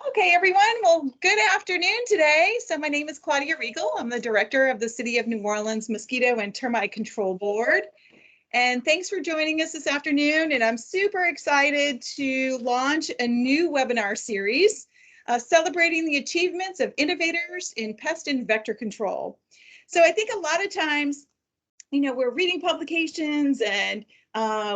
Okay, everyone. Well, good afternoon today. So my name is Claudia Regal. I'm the director of the City of New Orleans Mosquito and Termite Control Board. And thanks for joining us this afternoon. And I'm super excited to launch a new webinar series celebrating the achievements of innovators in pest and vector control. So I think a lot of times, we're reading publications and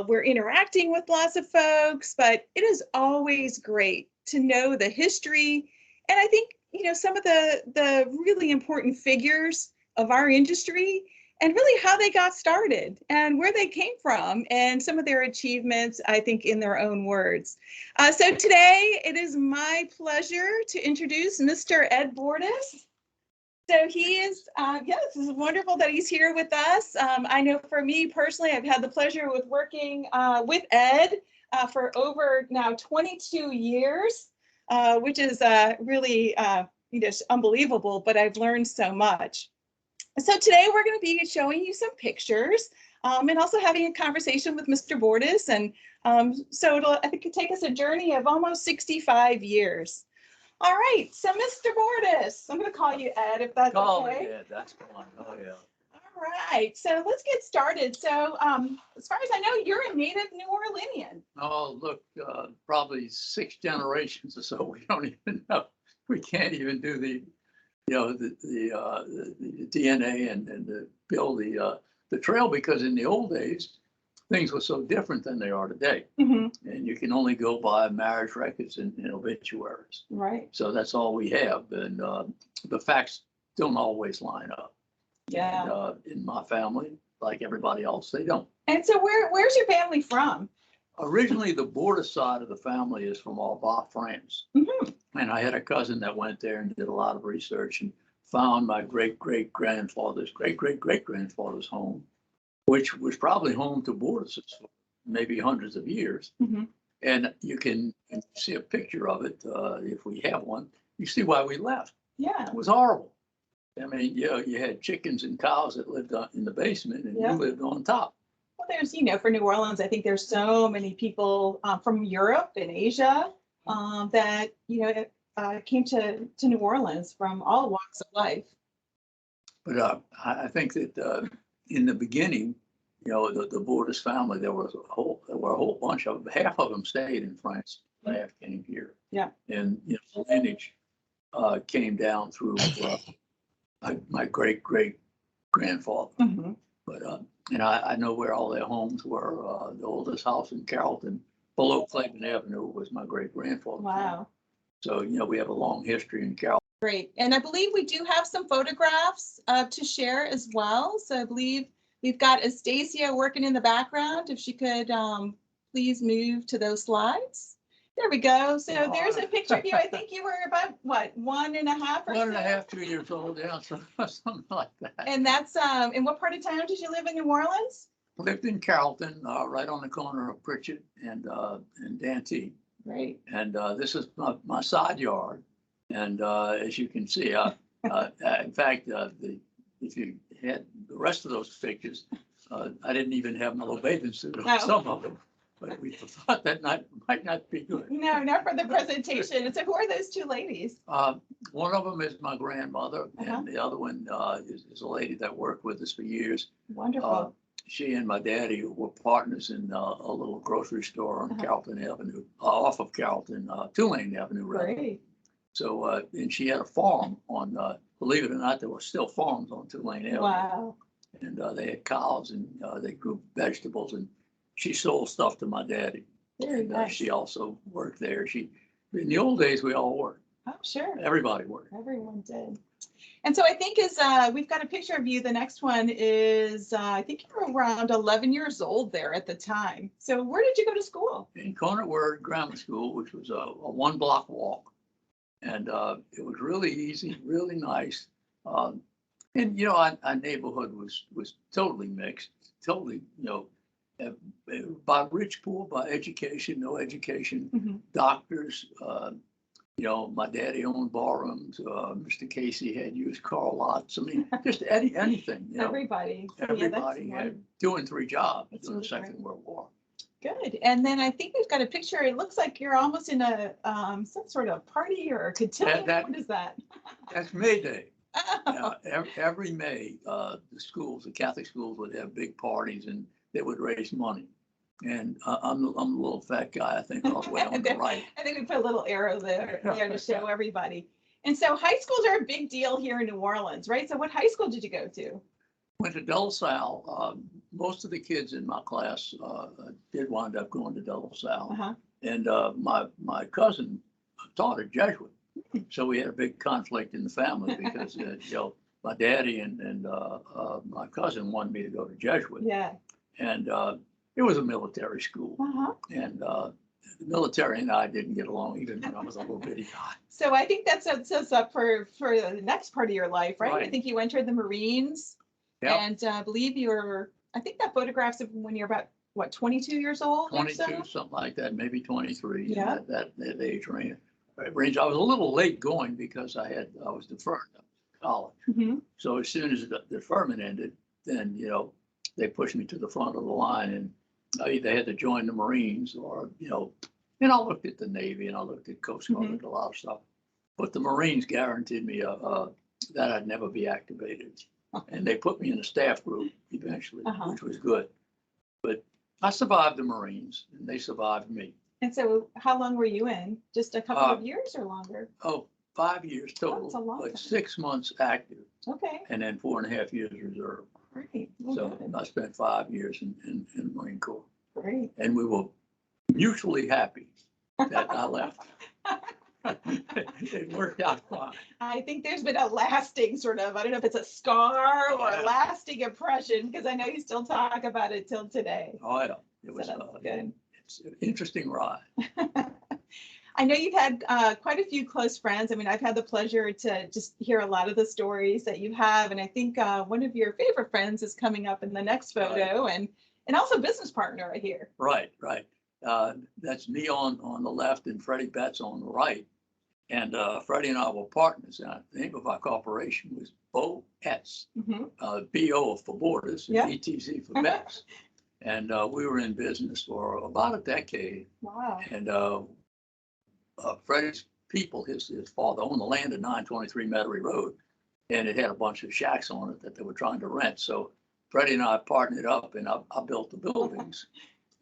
we're interacting with lots of folks, but it is always great to know the history. And I think, some of the really important figures of our industry and really how they got started and where they came from and some of their achievements, I think, in their own words. So today it is my pleasure to introduce Mr. Ed Bordes. So he is, yes, it's wonderful that he's here with us. I know for me personally, I've had the pleasure with working with Ed for over now 22 years, which is really unbelievable, but I've learned so much. So today we're going to be showing you some pictures and also having a conversation with Mr. Bordes. And so I think it'll take us a journey of almost 65 years. All right, so Mr. Bordes, I'm going to call you Ed if that's okay. Yeah, that's fine. Oh, yeah. All right, so let's get started. So as far as I know, you're a native New Orleanian. Oh, look, probably 6 generations or so. We don't even know. We can't even do the DNA and build the trail, because in the old days, things were so different than they are today. Mm-hmm. And you can only go by marriage records and obituaries. Right. So that's all we have. And the facts don't always line up. Yeah. And, in my family, like everybody else, they don't. And so where's your family from? Originally, the Bordes side of the family is from Alba, France. Mm-hmm. And I had a cousin that went there and did a lot of research and found my great-great-grandfather's great-great-great-grandfather's home, which was probably home to Bordes for maybe hundreds of years. Mm-hmm. And you can see a picture of it if we have one. You see why we left. Yeah. It was horrible. I mean, you had chickens and cows that lived in the basement, and you lived on top. Well, there's, for New Orleans, I think there's so many people from Europe and Asia that, came to New Orleans from all walks of life. But I think that in the beginning, the Bordes family, there were a whole bunch of them. Half of them stayed in France. Half came here. Yeah. And the lineage came down through my great-great-grandfather. Mm-hmm. But and I know where all their homes were. The oldest house in Carrollton, below Clayton Avenue, was my great-grandfather. Wow. So, we have a long history in Carrollton. Great. And I believe we do have some photographs to share as well. So I believe we've got Astasia working in the background. If she could please move to those slides. There we go. So there's a picture of you. I think you were about, what, 1.5 or so? 1.5, 2 years old, yeah, something like that. And that's, in what part of town did you live in New Orleans? I lived in Carrollton, right on the corner of Pritchett and Dantee. Great. And this is my side yard. And as you can see, in fact, if you had the rest of those pictures, I didn't even have my little bathing suit on some of them. But we thought that might not be good. No, not for the presentation. So who are those two ladies? One of them is my grandmother, and the other one is a lady that worked with us for years. Wonderful. She and my daddy were partners in a little grocery store on Carrollton Avenue, off of Carrollton, Tulane Avenue, rather. Great. So, and she had a farm on, believe it or not, there were still farms on Tulane Avenue. Wow. And they had cows, and they grew vegetables, and she sold stuff to my daddy. Very nice. She also worked there. In the old days, we all worked. Oh, sure. Everybody worked. Everyone did. And so I think we've got a picture of you. The next one is, I think you were around 11 years old there at the time. So where did you go to school? In Conant Word Grammar School, which was a 1-block walk. And it was really easy, really nice. And, our neighborhood was totally mixed, totally, by rich, poor, by education, no education, doctors. My daddy owned barrooms. Mr. Casey had used car lots. I mean, just anything. Everybody. Everybody had 2 and 3 jobs during the Second World War. Good. And then I think we've got a picture. It looks like you're almost in a some sort of party or a cotillion. What is that? That's May Day. Oh, Every May, the Catholic schools would have big parties and they would raise money. And I'm the little fat guy, I think, all the way on the right. I think we put a little arrow there to show everybody. And so high schools are a big deal here in New Orleans, right? So what high school did you go to? Went to De La Salle. Most of the kids in my class did wind up going to De La Salle. Uh-huh. And my cousin taught a Jesuit. So we had a big conflict in the family because my daddy and my cousin wanted me to go to Jesuit. Yeah. And it was a military school. Uh-huh. And the military and I didn't get along even when I was a little bitty guy. So I think that sets us up for the next part of your life, right? Right. I think you entered the Marines. Yep. And I believe I think that photographs of when you're about, what, 22 years old? 22, or so? something like that, maybe 23. Yeah. That age range. I was a little late going because I was deferred to college. Mhm. So as soon as the deferment ended, then, they pushed me to the front of the line and I either had to join the Marines or, and I looked at the Navy and I looked at Coast Guard, looked at a lot of stuff. But the Marines guaranteed me that I'd never be activated. And they put me in a staff group eventually, which was good. But I survived the Marines and they survived me. And so how long were you in? Just a couple of years or longer? 5 years total, that's a long but time. 6 months active. Okay. And then 4.5 years reserve. Great. Well, So good. I spent 5 years in the Marine Corps. Great. And we were mutually happy that I left. It worked out fine. I think there's been a lasting sort of, I don't know if it's a scar or a lasting impression, because I know you still talk about it till today. Oh, yeah. It was good. It's an interesting ride. I know you've had quite a few close friends. I mean, I've had the pleasure to just hear a lot of the stories that you have. And I think one of your favorite friends is coming up in the next photo, right. and also business partner right here. Right. That's me on the left and Freddie Betts on the right. And Freddie and I were partners. And the name of our corporation was Bordes, BO for Bordes, and ETZ for Betts. And we were in business for about a decade. Wow. And Freddie's people, his father owned the land at 923 Metairie Road, and it had a bunch of shacks on it that they were trying to rent. So Freddie and I partnered up, and I built the buildings.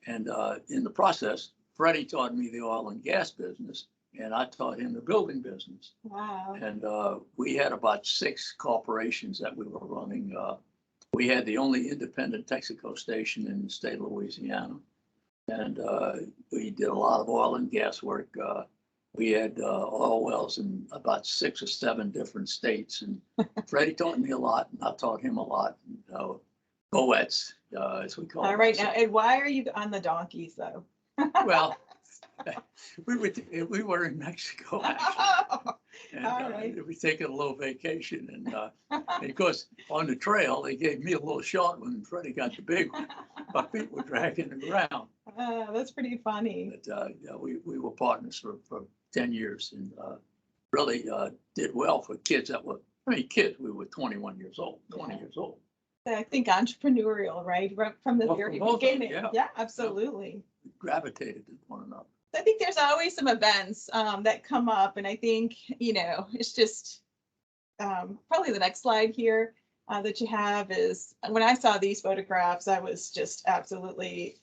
And in the process, Freddie taught me the oil and gas business, and I taught him the building business. Wow. And we had about 6 corporations that we were running. We had the only independent Texaco station in the state of Louisiana. And we did a lot of oil and gas work. We had oil wells in about 6 or 7 different states. And Freddie taught me a lot, and I taught him a lot. Boets, as we call it. All right. Now, and why are you on the donkeys, though? Well, we were in Mexico, actually. And all right. we were taking a little vacation. And of course, on the trail, they gave me a little short one, and Freddie got the big one. My feet were dragging the ground. That's pretty funny. But we were partners for 10 years and really did well for kids that were, kids, we were 21 years old, 20 years old. I think entrepreneurial, right? From the very beginning. Yeah, absolutely. We gravitated to one another. I think there's always some events that come up, and I think, it's just probably the next slide here that you have is, when I saw these photographs, I was just absolutely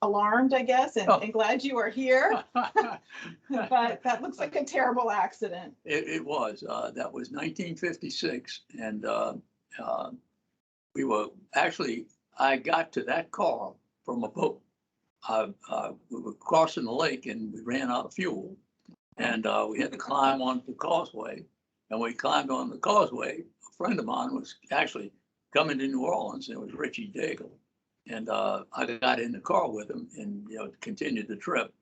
alarmed, I guess, and glad you are here. But that looks like a terrible accident. It was. That was 1956, and we were actually, I got to that car from a boat. We were crossing the lake and we ran out of fuel, and we had to climb onto the causeway. And when we climbed on the causeway, a friend of mine was actually coming to New Orleans, and it was Richie Daigle. And I got in the car with him and, continued the trip.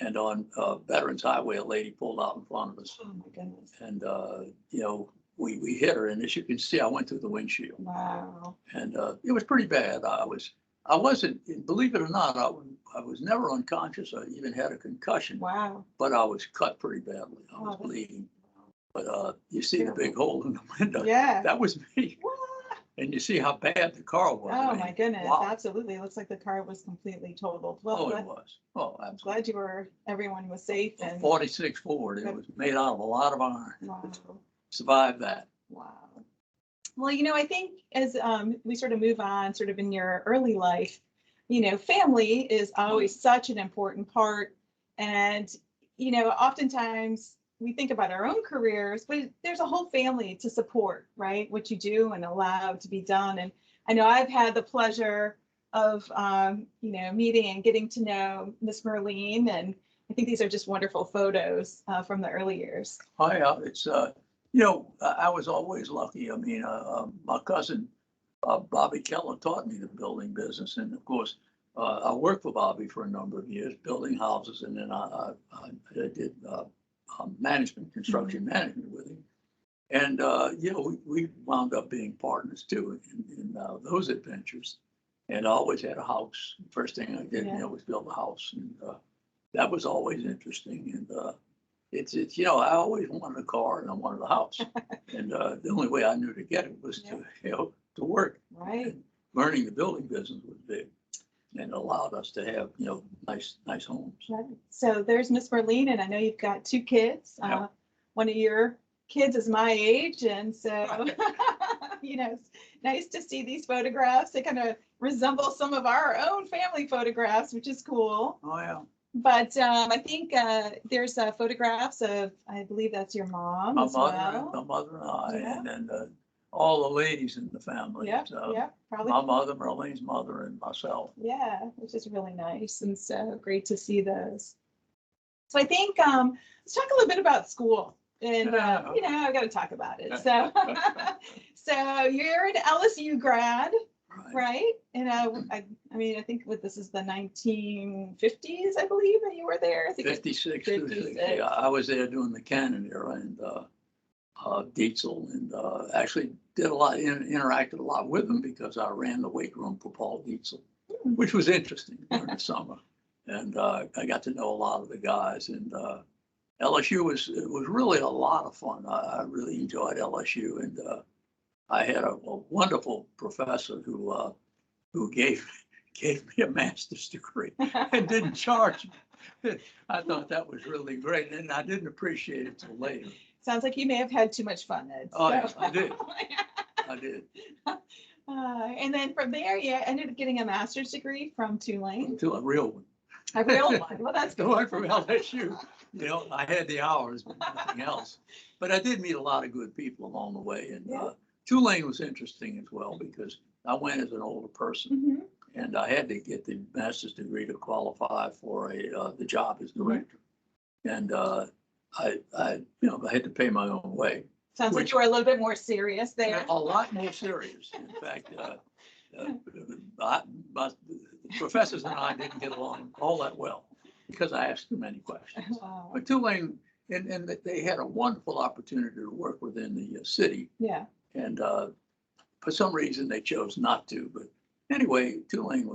And on Veterans Highway, a lady pulled out in front of us. Oh, my goodness. And, we hit her. And as you can see, I went through the windshield. Wow. And it was pretty bad. I wasn't, believe it or not, I was never unconscious. I even had a concussion. Wow. But I was cut pretty badly. I was bleeding. But you see the big hole in the window. Yeah. That was me. and you see how bad the car was. I Oh mean, my goodness, wow. absolutely. It looks like the car was completely totaled. Oh, Well, it was. Oh, I'm absolutely. glad everyone was safe A and 46 Ford. It was made out of a lot of iron. wow, Survived that. wow. Well, I think as we sort of move on, sort of in your early life, family is always such an important part. And, oftentimes we think about our own careers, but there's a whole family to support, right? What you do and allow to be done. And I know I've had the pleasure of, meeting and getting to know Miss Merlene. And I think these are just wonderful photos from the early years. Oh, yeah. It's, I was always lucky. I mean, my cousin, Bobby Keller, taught me the building business. And of course, I worked for Bobby for a number of years, building houses. And then I did management, construction management with him. And, we wound up being partners too in those adventures. And I always had a house. First thing I did, was build a house. And that was always interesting. And it's I always wanted a car and I wanted a house. And the only way I knew to get it was to work. Right. And learning the building business was big and allowed us to have, nice homes. Right. So there's Miss Merlene, and I know you've got two kids. Yeah. One of your kids is my age, and so it's nice to see these photographs. They kind of resemble some of our own family photographs, which is cool. Oh, yeah. But I think there's photographs of, I believe that's your mom My as mother, well. my mother and I, Yeah. and then all the ladies in the family. Yeah, So yeah, probably. my mother, Merlene's mother, and myself. Yeah, which is really nice, and so great to see those. So I think let's talk a little bit about school, and I got to talk about it. So, so you're an LSU grad, right? And I mean, I think this is the 1950s, I believe, that you were there. I think 56. 56. Yeah, I was there during the Cannon era and Dietzel, and actually did a lot, interacted a lot with them because I ran the weight room for Paul Dietzel, which was interesting during the summer. And I got to know a lot of the guys. And LSU was really a lot of fun. I really enjoyed LSU, and I had a wonderful professor who gave me a master's degree and didn't charge me. I thought that was really great, and I didn't appreciate it till later. Sounds like you may have had too much fun, Ed. Oh, yeah, I did. I did. And then from there, you ended up getting a master's degree from Tulane. To a real one. A real one. Well, that's the one from LSU. I had the hours, but nothing else. But I did meet a lot of good people along the way. And Tulane was interesting as well because I went as an older person, and I had to get the master's degree to qualify for the job as director. And I had to pay my own way. Sounds like you were a little bit more serious there. A lot more serious. In fact, the professors and I didn't get along all that well because I asked too many questions. Wow. But Tulane, and they had a wonderful opportunity to work within the city. Yeah. And for some reason they chose not to. But anyway, Tulane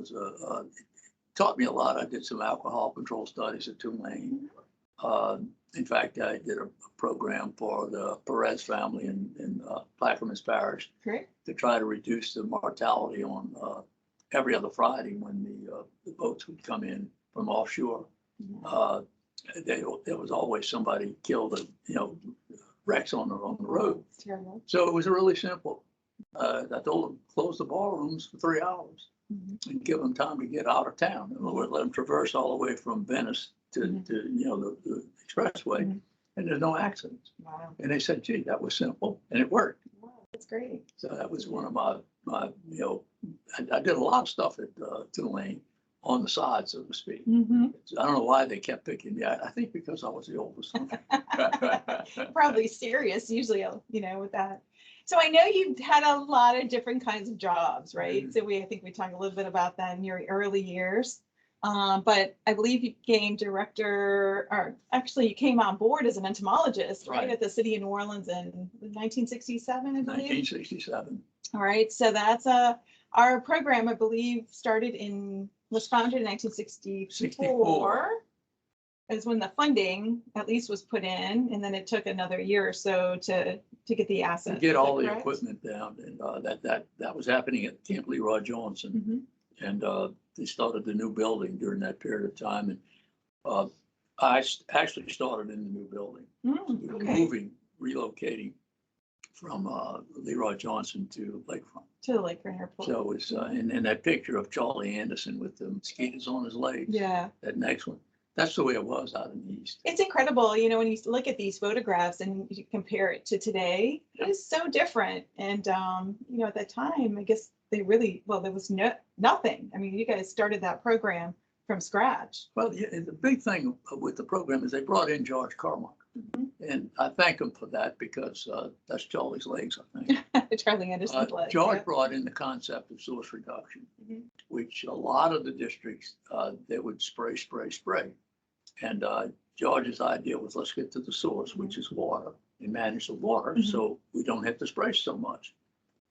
taught me a lot. I did some alcohol control studies at Tulane. In fact, I did a program for the Perez family in Plaquemines Parish. Great. To try to reduce the mortality on every other Friday when the boats would come in from offshore. There was always somebody killed, wrecks on the road. It's terrible. So it was really simple. I told them close the ballrooms for 3 hours and give them time to get out of town. And we'd let them traverse all the way from Venice to the expressway, and there's no accidents. Wow. And they said, gee, that was simple, and it worked. Wow, that's great. So that was one of my I did a lot of stuff at Tulane on the side, so to speak. I don't know why they kept picking me. I think because I was the oldest one. Probably serious, usually, with that. So I know you've had a lot of different kinds of jobs, right? So I think we talked a little bit about that in your early years. But I believe you became director, or actually you came on board as an entomologist, right, at the city of New Orleans in 1967, I believe. 1967. All right, so that's our program, I believe, was founded in 1964. is when the funding at least was put in, and then it took another year or so to get the To assets. get Is all that the correct? equipment down, and that was happening at Camp Leroy Johnson. Mhm. And they started the new building during that period of time. And actually started in the new building. We were Okay, moving, relocating from Leroy Johnson to Lakefront. to the Lakefront Airport. So it's, and that picture of Charlie Anderson with the mosquitoes on his legs, Yeah, that next one, that's the way it was out in the east. it's incredible, when you look at these photographs and you compare it to today, it is so different. And, at that time, I guess they really, well, there was nothing. I mean, you guys started that program from scratch. Well, yeah, and the big thing with the program is they brought in George Carmichael. Mhm. And I thank him for that because that's Charlie's legs, I think. Charlie Anderson's legs. George Yeah. brought in the concept of source reduction, Mhm. which a lot of the districts, they would spray. And George's idea was, let's get to the source, which is water, and manage the water, Mhm. so we don't have to spray so much.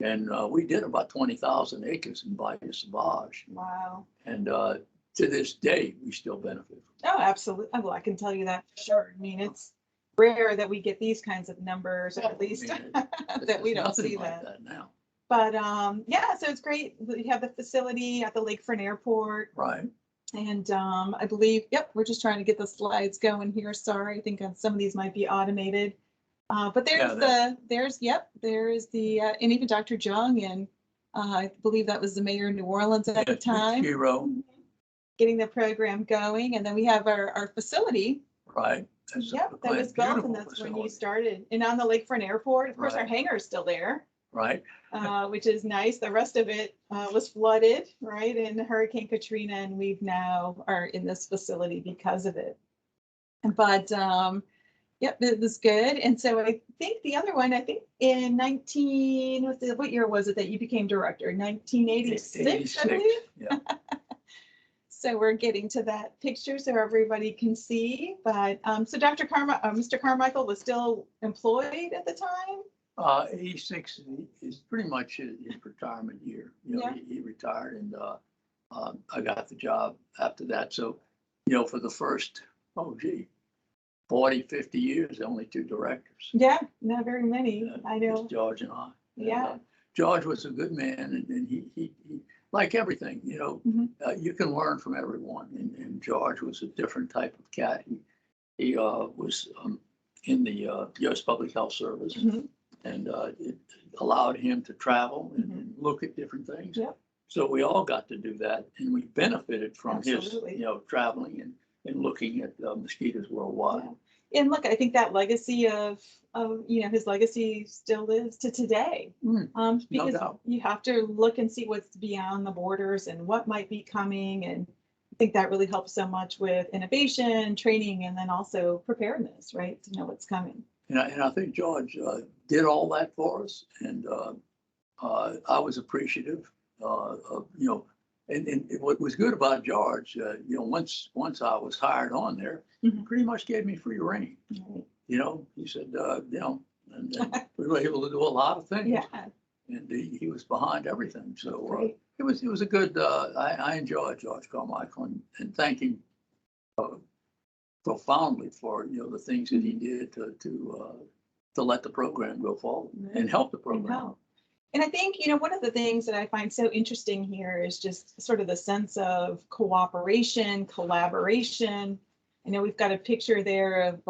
And we did about 20,000 acres in Bayou Sauvage. Wow. And to this day, we still benefit. Oh, absolutely. Well, I can tell you that for sure. I mean, it's rare that we get these kinds of numbers, or at least that we There's don't nothing see like that. now. But yeah, so it's great. We have the facility at the Lakefront Airport. Right. And I believe, yep, we're just trying to get the slides going here. Sorry, I think some of these might be automated. But there's Yeah, there's the, and even Dr. Jung, and I believe that was the mayor of New Orleans at the Yeah, time, Hero, getting the program going. And then we have our facility. right. That's a Yep, that was built, and beautiful that's when you facility, started. And on the Lakefront Airport, of course, our Right. hangar is still there. right? Which is nice. The rest of it was flooded, right, in Hurricane Katrina, and we've now are in this facility because of it. But yep, it was good. And so I think the other one, I think in what year was it that you became director? 1986, I believe. Yeah, So we're getting to that picture so everybody can see. But so Mr. Carmichael was still employed at the time. 86 is pretty much his retirement year. Yeah. He retired, and I got the job after that. So, for the first, 40, 50 years, only two directors. Yeah, not very many. I know. Just George and I. And, Yeah. George was a good man, and he like everything, Mhm. you can learn from everyone. And George was a different type of cat. He was in the U.S. Public Health Service. Mhm. And it allowed him to travel and Mhm. look at different things. Yep. So we all got to do that, and we benefited from Absolutely. his, traveling and looking at mosquitoes worldwide. Yeah. And look, I think that legacy of his legacy still lives to today. No Because doubt. you have to look and see what's beyond the borders and what might be coming. And I think that really helps so much with innovation, training, and then also preparedness, right? To know what's coming. And I think George did all that for us, and I was appreciative of, and what was good about George, once I was hired on there, he Mhm. pretty much gave me free reign. Right. He said, and we were able to do a lot of things. Yeah. And he was behind everything. So Great. it was a good, I enjoyed George Carmichael, and thank him profoundly for, the things that he did to let the program go forward and help the And program. help. And I think, one of the things that I find so interesting here is just sort of the sense of cooperation, collaboration. I know we've got a picture there of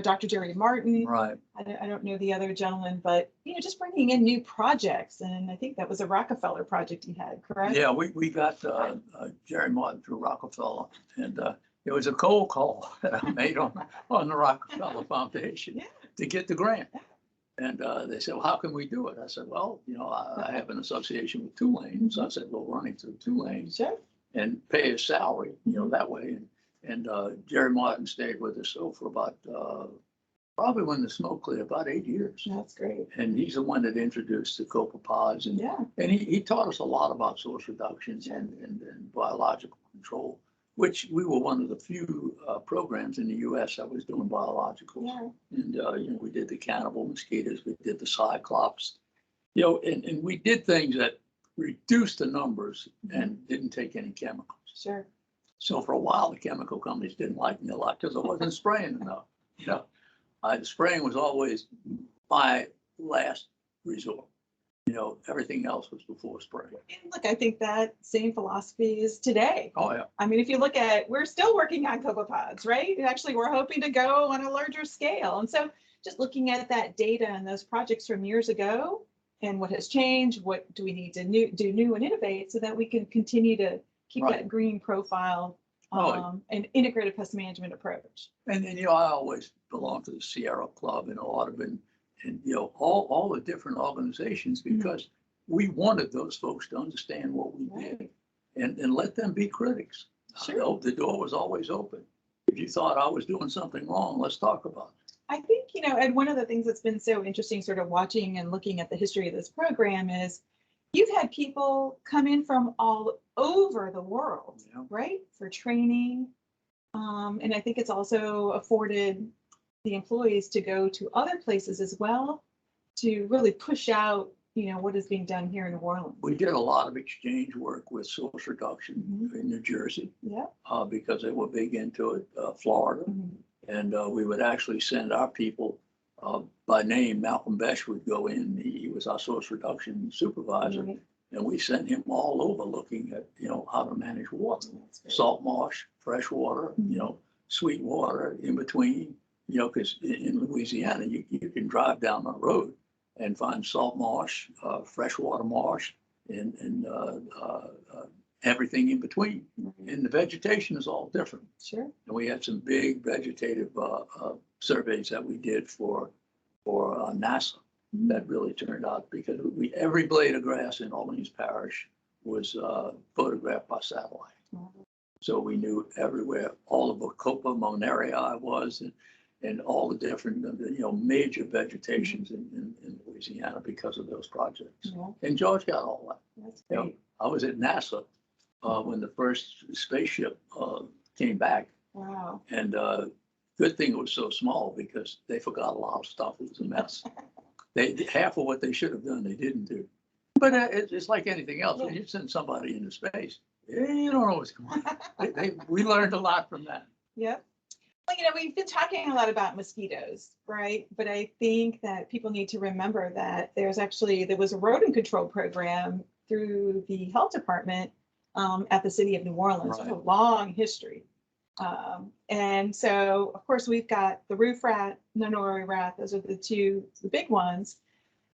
Dr. Jerry Martin. Right. I don't know the other gentleman, but, just bringing in new projects. And I think that was a Rockefeller project he had, correct? Yeah, we got Jerry Martin through Rockefeller, and it was a cold call that I made on the Rockefeller Foundation Yeah. to get the grant. And they said, well, how can we do it? I said, well, I have an association with Tulane. So I said, well, running through Tulane Sure. and pay his salary, that way. And Jerry Martin stayed with us for about, probably when the smoke cleared, about 8 years. That's great. And he's the one that introduced the copepods. Yeah. And he taught us a lot about source reductions and biological control, which we were one of the few programs in the U.S. that was doing biologicals. Yeah. And, we did the cannibal mosquitoes, we did the cyclops, and we did things that reduced the numbers and didn't take any chemicals. Sure. So for a while, the chemical companies didn't like me a lot because I wasn't spraying enough. You know, the spraying was always my last resort. You know, everything else was before spraying. And look, I think that same philosophy is today. Oh, yeah. I mean, if you look at, we're still working on copepods, right? And actually, we're hoping to go on a larger scale. And so just looking at that data and those projects from years ago and what has changed, what do we need to do new and innovate so that we can continue to keep Right. that green profile and integrated pest management approach. And you know, I always belong to the Sierra Club and Audubon and, you know, all the different organizations because we wanted those folks to understand what we did and let them be critics. Sure. The door was always open. If you thought I was doing something wrong, let's talk about it. I think, you know, and one of the things that's been so interesting sort of watching and looking at the history of this program is you've had people come in from all over the world, right, for training. And I think it's also afforded the employees to go to other places as well to really push out, you know, what is being done here in New Orleans. We did a lot of exchange work with source reduction in New Jersey because they were big into it, Florida. And we would actually send our people by name. Malcolm Besh would go in. He was our source reduction supervisor. And we sent him all over looking at, you know, how to manage water, salt marsh, fresh water, you know, sweet water in between, you know, because in Louisiana, you can drive down the road and find salt marsh, freshwater marsh, and everything in between. And the vegetation is all different. Sure. And we had some big vegetative surveys that we did for NASA. That really turned out because every blade of grass in Orleans Parish was photographed by satellite. So we knew everywhere all of Bacopa monarii was and all the different, you know, major vegetations in Louisiana because of those projects. And George got all that. That's great. You know, I was at NASA when the first spaceship came back. Wow. And good thing it was so small because they forgot a lot of stuff. It was a mess. Half of what they should have done, they didn't do. But it's like anything else. When you send somebody into space, you don't know what's going on. We learned a lot from that. Yep. Well, you know, we've been talking a lot about mosquitoes, right? But I think that people need to remember that there was a rodent control program through the health department at the city of New Orleans. Right. With a long history. And so, of course, we've got the roof rat, Nonori rat. Those are the big ones.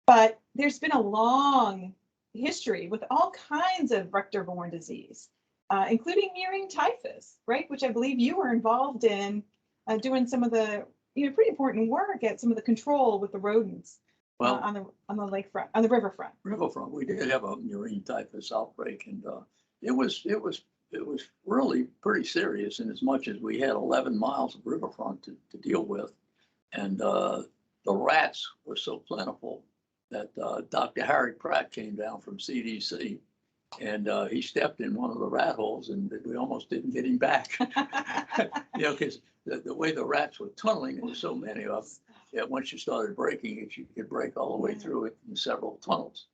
But there's been a long history with all kinds of vector-borne disease, including murine typhus, right? Which I believe you were involved in doing some of the, you know, pretty important work at some of the control with the rodents on the lakefront, on the riverfront. Riverfront, we did have a murine typhus outbreak, and it was really pretty serious in as much as we had 11 miles of riverfront to deal with. And the rats were so plentiful that Dr. Harry Pratt came down from CDC and he stepped in one of the rat holes and we almost didn't get him back. You know, because the way the rats were tunneling, there were so many of them, once you started breaking it, you could break all the way through it in several tunnels.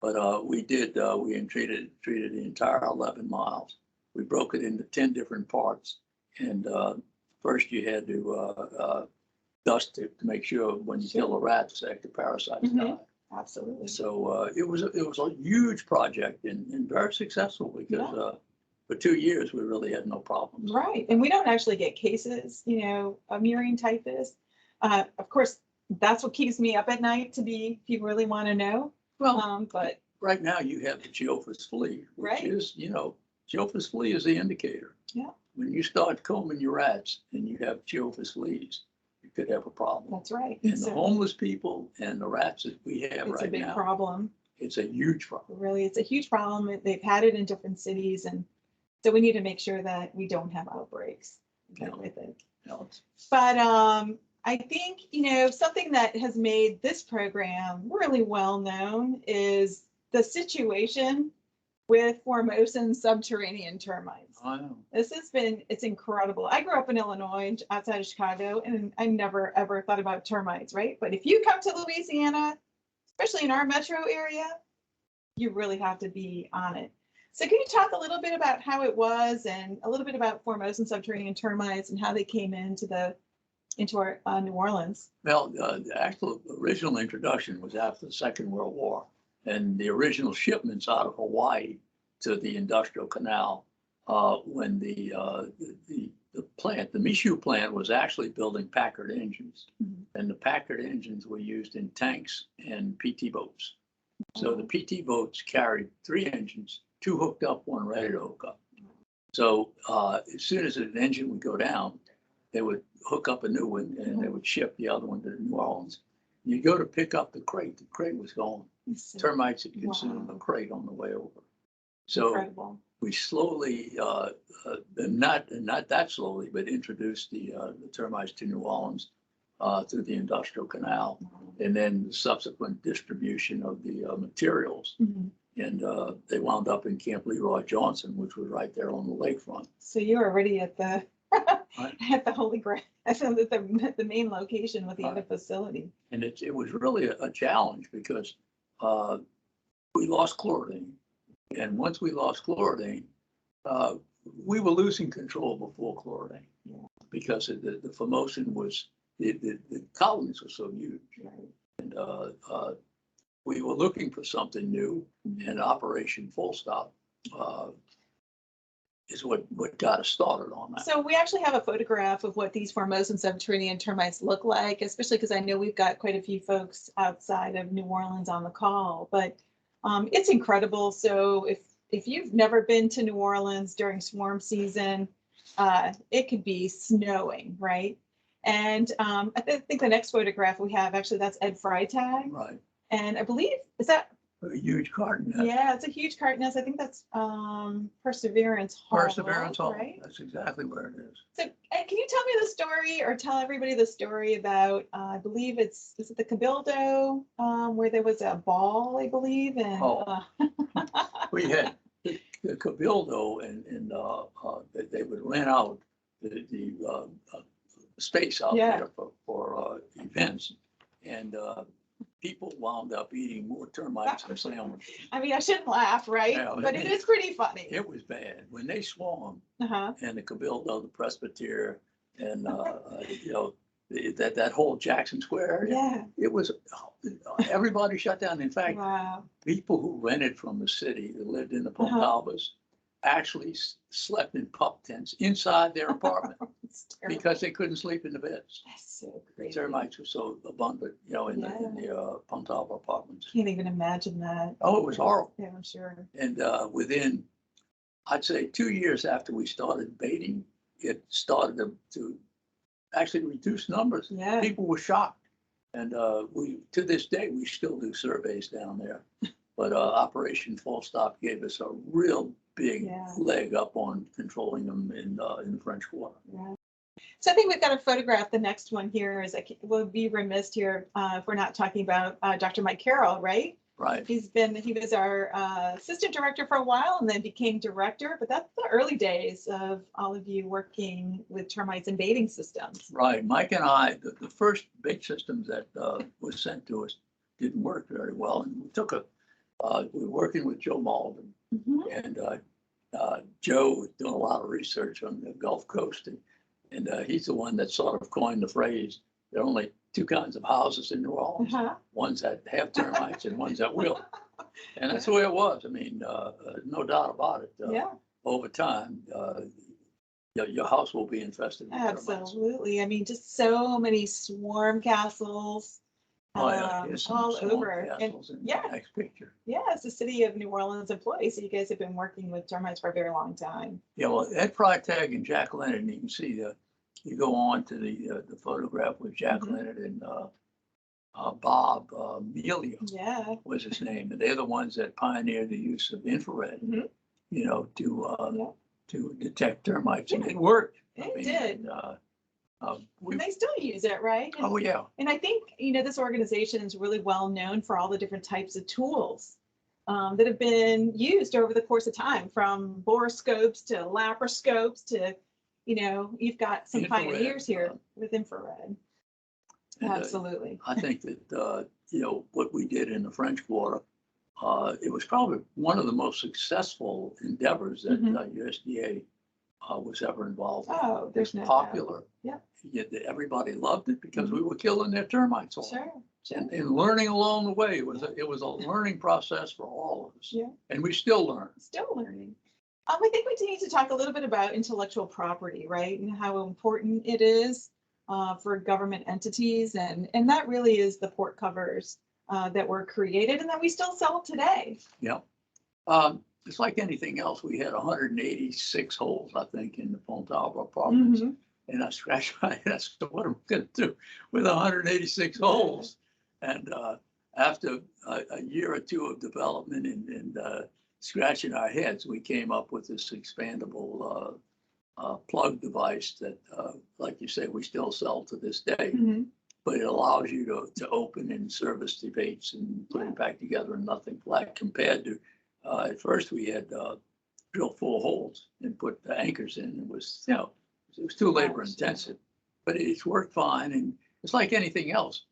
But we treated the entire 11 miles. We broke it into 10 different parts. And first you had to dust it to make sure when you kill a rat, the parasites die. Absolutely. So it was a huge project and very successful because for 2 years we really had no problems. Right. And we don't actually get cases, you know, of murine typhus. Of course, that's what keeps me up at night if you really want to know. Well, but right now you have the Geophis flea, which is, you know, Geophis flea is the indicator. Yeah. When you start combing your rats and you have Geophis fleas, you could have a problem. That's right. And the homeless people and the rats that we have right now. It's a big problem. It's a huge problem. Really, it's a huge problem. They've had it in different cities. And so we need to make sure that we don't have outbreaks with it. No. But I think, you know, something that has made this program really well known is the situation with Formosan subterranean termites. I know. It's incredible. I grew up in Illinois, outside of Chicago, and I never, ever thought about termites, right? But if you come to Louisiana, especially in our metro area, you really have to be on it. So can you talk a little bit about how it was and a little bit about Formosan subterranean termites and how they came into our New Orleans? Well, the actual original introduction was after the Second World War, and the original shipments out of Hawaii to the industrial canal when the plant, the Michoud plant, was actually building Packard engines, and the Packard engines were used in tanks and PT boats. So the PT boats carried 3 engines, 2 hooked up, 1 ready to hook up. So as soon as an engine would go down, they would hook up a new one and they would ship the other one to New Orleans. You go to pick up the crate was gone. Termites had consumed the crate on the way over. So Incredible. we slowly, not that slowly, but introduced the termites to New Orleans through the industrial canal, and then the subsequent distribution of the materials. And they wound up in Camp Leroy Johnson, which was right there on the lakefront. So you were already at the Right. at the Holy Grail, at the main location with the other facility. And it was really a challenge because we lost chlordine. And once we lost chlordine, we were losing control before chlordine because the Formosan was, the colonies were so huge. And we were looking for something new, and Operation Full Stop is what got us started on that. So we actually have a photograph of what these Formosan subterranean termites look like, especially because I know we've got quite a few folks outside of New Orleans on the call, but it's incredible. So if you've never been to New Orleans during swarm season, it could be snowing, right? And I think the next photograph we have, actually, that's Ed Freitag. Right. And I believe, is that? A huge carton nest. Yeah, it's a huge carton nest. I think that's Perseverance Hall. Perseverance Hall, right? That's exactly where it is. So can you tell me the story, or tell everybody the story about, I believe is it the Cabildo, where there was a ball, I believe, and We had the Cabildo, and they would rent out the space out there for events, and people wound up eating more termites than sandwiches. I mean, I shouldn't laugh, right? Yeah, but it is pretty funny. It was bad when they swarmed, and the Cabildo, the Presbyterian, and that whole Jackson Square area. Yeah. It was, everybody shut down. In fact, Wow. people who rented from the city, that lived in the Pontalbas, actually slept in pup tents inside their apartment because they couldn't sleep in the beds. That's so crazy. Termites were so abundant, in the Pontalba apartments. Can't even imagine that. Oh, it was horrible. Yeah, I'm sure. And within, I'd say, 2 years after we started baiting, it started to actually reduce numbers. Yeah. People were shocked. And to this day, we still do surveys down there. But Operation Full Stop gave us a real big leg up on controlling them in the French Quarter. Yeah. So I think we've got a photograph. The next one here is, we'll be remiss here if we're not talking about Dr. Mike Carroll, right? Right. He was our assistant director for a while and then became director, but that's the early days of all of you working with termites and baiting systems. Right. Mike and I, the first bait systems that was sent to us didn't work very well. And we took we were working with Joe Malden, and Joe was doing a lot of research on the Gulf Coast, and he's the one that sort of coined the phrase, there are only 2 kinds of houses in New Orleans, ones that have termites and ones that will. And that's the way it was. I mean, no doubt about it. Over time, your house will be infested with termites. Absolutely. I mean, just so many swarm castles. All over. And next picture. Yeah, it's the city of New Orleans employees. So you guys have been working with termites for a very long time. Yeah, well, Ed Freitag and Jack Leonard, you can see you go on to the photograph with Jack Leonard and Bob Melia was his name. And they're the ones that pioneered the use of infrared, to detect termites. And it worked. It did. And they still use it, right? And, oh, yeah. And I think, this organization is really well known for all the different types of tools that have been used over the course of time, from borescopes to laparoscopes to, you've got some infrared, pioneers here with infrared. And, absolutely. I think that, what we did in the French Quarter it was probably one of the most successful endeavors that USDA was ever involved in. Oh, there's It's no popular. doubt. Yet everybody loved it because we were killing their termites off. Sure. And learning along the way it was a learning process for all of us. Yeah. And we still learn. Still learning. I think we need to talk a little bit about intellectual property, right? And how important it is for government entities. And that really is the port covers that were created and that we still sell today. Yeah. It's like anything else. We had 186 holes, I think, in the Pontalba province. And I scratched my head. I said, what am I going to do with 186 holes? And after a year or two of development and scratching our heads, we came up with this expandable plug device that, like you say, we still sell to this day. But it allows you to open and service the baits and put it back together and nothing flat compared to, at first we had drill full holes and put the anchors in. It was, it was too labor intensive, but it's worked fine. And it's like anything else.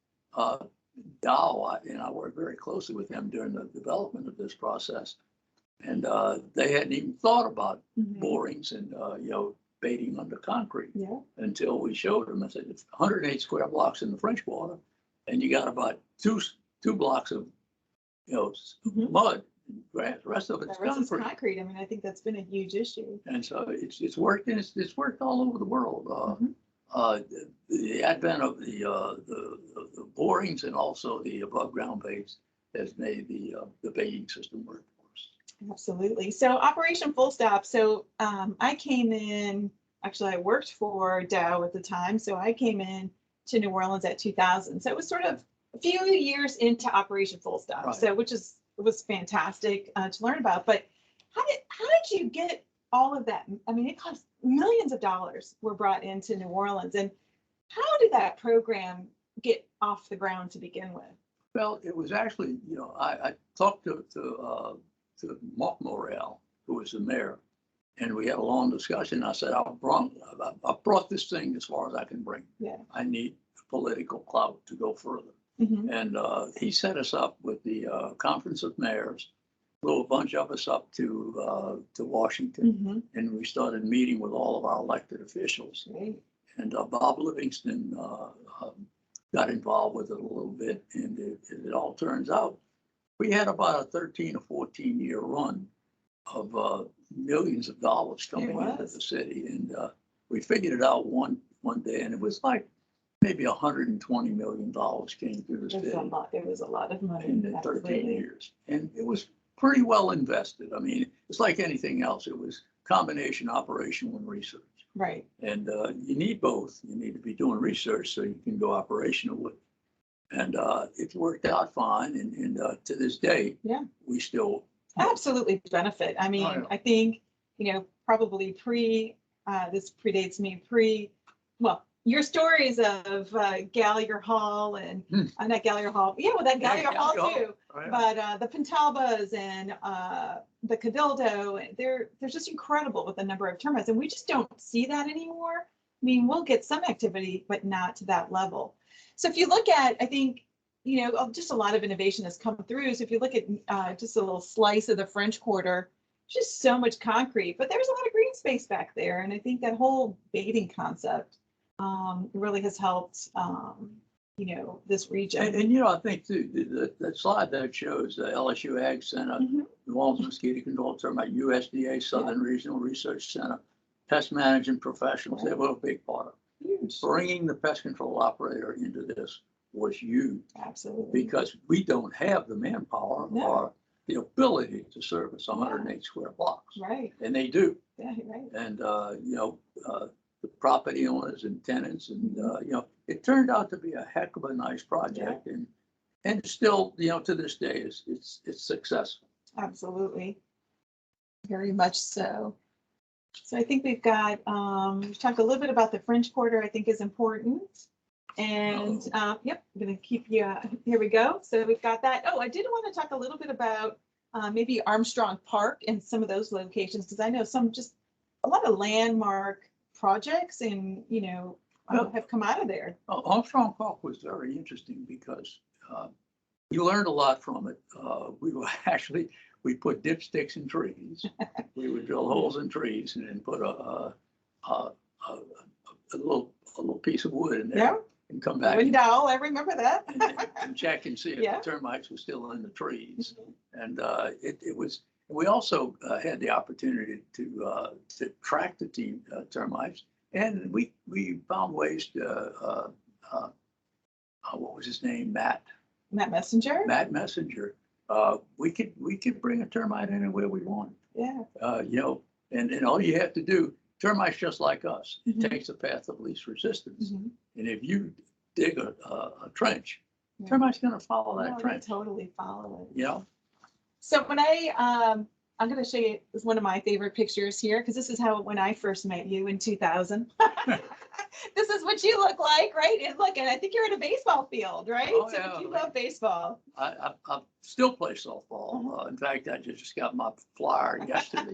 Dow, and I worked very closely with them during the development of this process. And they hadn't even thought about borings and, baiting under concrete until we showed them. I said, it's 108 square blocks in the French Quarter, and you got about two blocks of, mud and grass. The rest of it's concrete. I mean, I think that's been a huge issue. And so it's worked, and it's worked all over the world. The advent of the borings and also the above ground baits has made the baiting system work. Absolutely. So Operation Full Stop. So I came in, actually I worked for Dow at the time. So I came in to New Orleans at 2000. So it was sort of a few years into Operation Full Stop. Right. So it was fantastic to learn about. But how did you get all of that? I mean, it cost millions of dollars were brought into New Orleans. And how did that program get off the ground to begin with? Well, it was actually, I talked to Mark Morrell, who was the mayor, and we had a long discussion. I said, I brought this thing as far as I can bring. Yeah. I need political clout to go further. And he set us up with the Conference of Mayors, blew a bunch of us up to Washington, and we started meeting with all of our elected officials. Right. And Bob Livingston got involved with it a little bit, and it all turns out we had about a 13 or 14 year run of millions of dollars coming into the city. And we figured it out one day, and it was like maybe $120 million came through the city. It was a lot of money in 13 years. And it was pretty well invested. I mean, it's like anything else. It was combination operational and research. Right. And you need both. You need to be doing research so you can go operational with it. And it worked out fine. And to this day, we still absolutely benefit. I mean, I think, probably this predates me, your stories of Gallier Hall and not Gallier Hall. Yeah, well, that Gallier Hall too. Right. But the Pontalbas and the Cabildo, they're just incredible with the number of termites. And we just don't see that anymore. I mean, we'll get some activity, but not to that level. So if you look at, I think, just a lot of innovation has come through. So if you look at just a little slice of the French Quarter, just so much concrete, but there's a lot of green space back there. And I think that whole baiting concept really has helped, this region. And I think the slide that shows the LSU Ag Center, New Orleans Mosquito Control, Termite, USDA Southern Regional Research Center, pest management professionals, they were a big part of it. Huge. Bringing the pest control operator into this was huge. Absolutely. Because we don't have the manpower or the ability to service 108 square blocks. Right. And they do. Yeah, right. And, the property owners and tenants and, it turned out to be a heck of a nice project. And still, to this day, it's successful. Absolutely. Very much so. So I think we've got, we've talked a little bit about the French Quarter, I think is important. And I'm going to keep you, here we go. So we've got that. Oh, I did want to talk a little bit about maybe Armstrong Park and some of those locations, because I know a lot of landmark projects and, have come out of there. Armstrong Park was very interesting because we learned a lot from it. We were actually, we put dipsticks in trees. We would drill holes in trees and then put a little piece of wood in there. Yeah. And come back Wooden dowel, I remember that. and check and see if Yeah. the termites were still in the trees. And it was, we also had the opportunity to track the termites. And we found ways to, what was his name? Matt Messenger. We could bring a termite anywhere we want. Yeah. You know, and all you have to do, termites just like us, it Mhm. takes the path of least resistance. Mhm. And if you dig a trench, Yeah. termite's gonna follow that No, they trench, totally follow it. you know? So when I'm going to show you, this is one of my favorite pictures here, because this is how, when I first met you in 2000. This is what you look like, right? And look, and I think you're in a baseball field, right? Oh, So yeah. you love baseball. I still play softball. In fact, I just got my flyer yesterday.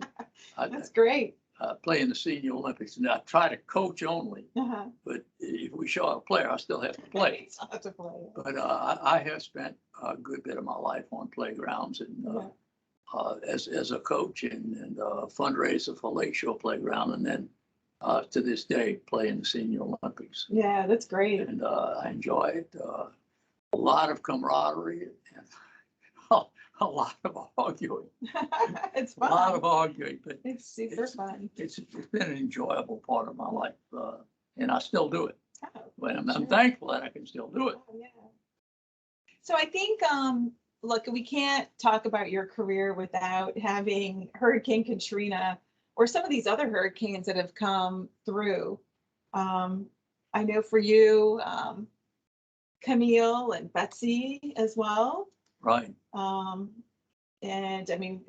That's great. Play in the Senior Olympics, and I try to coach only, Uh-huh. but if we show a player, I still have to play. I'll have to play. But I have spent a good bit of my life on playgrounds and as a coach and fundraiser for Lakeshore Playground, and then to this day play in the Senior Olympics. Yeah, that's great. And I enjoy it. A lot of camaraderie and a lot of arguing. It's A fun. lot of arguing, but It's super fun. it's been an enjoyable part of my life, and I still do it. Oh, But I'm sure. thankful that I can still do it. Oh, yeah. So I think, look, we can't talk about your career without having Hurricane Katrina or some of these other hurricanes that have come through. I know for you, Camille and Betsy as well. Right. And I mean,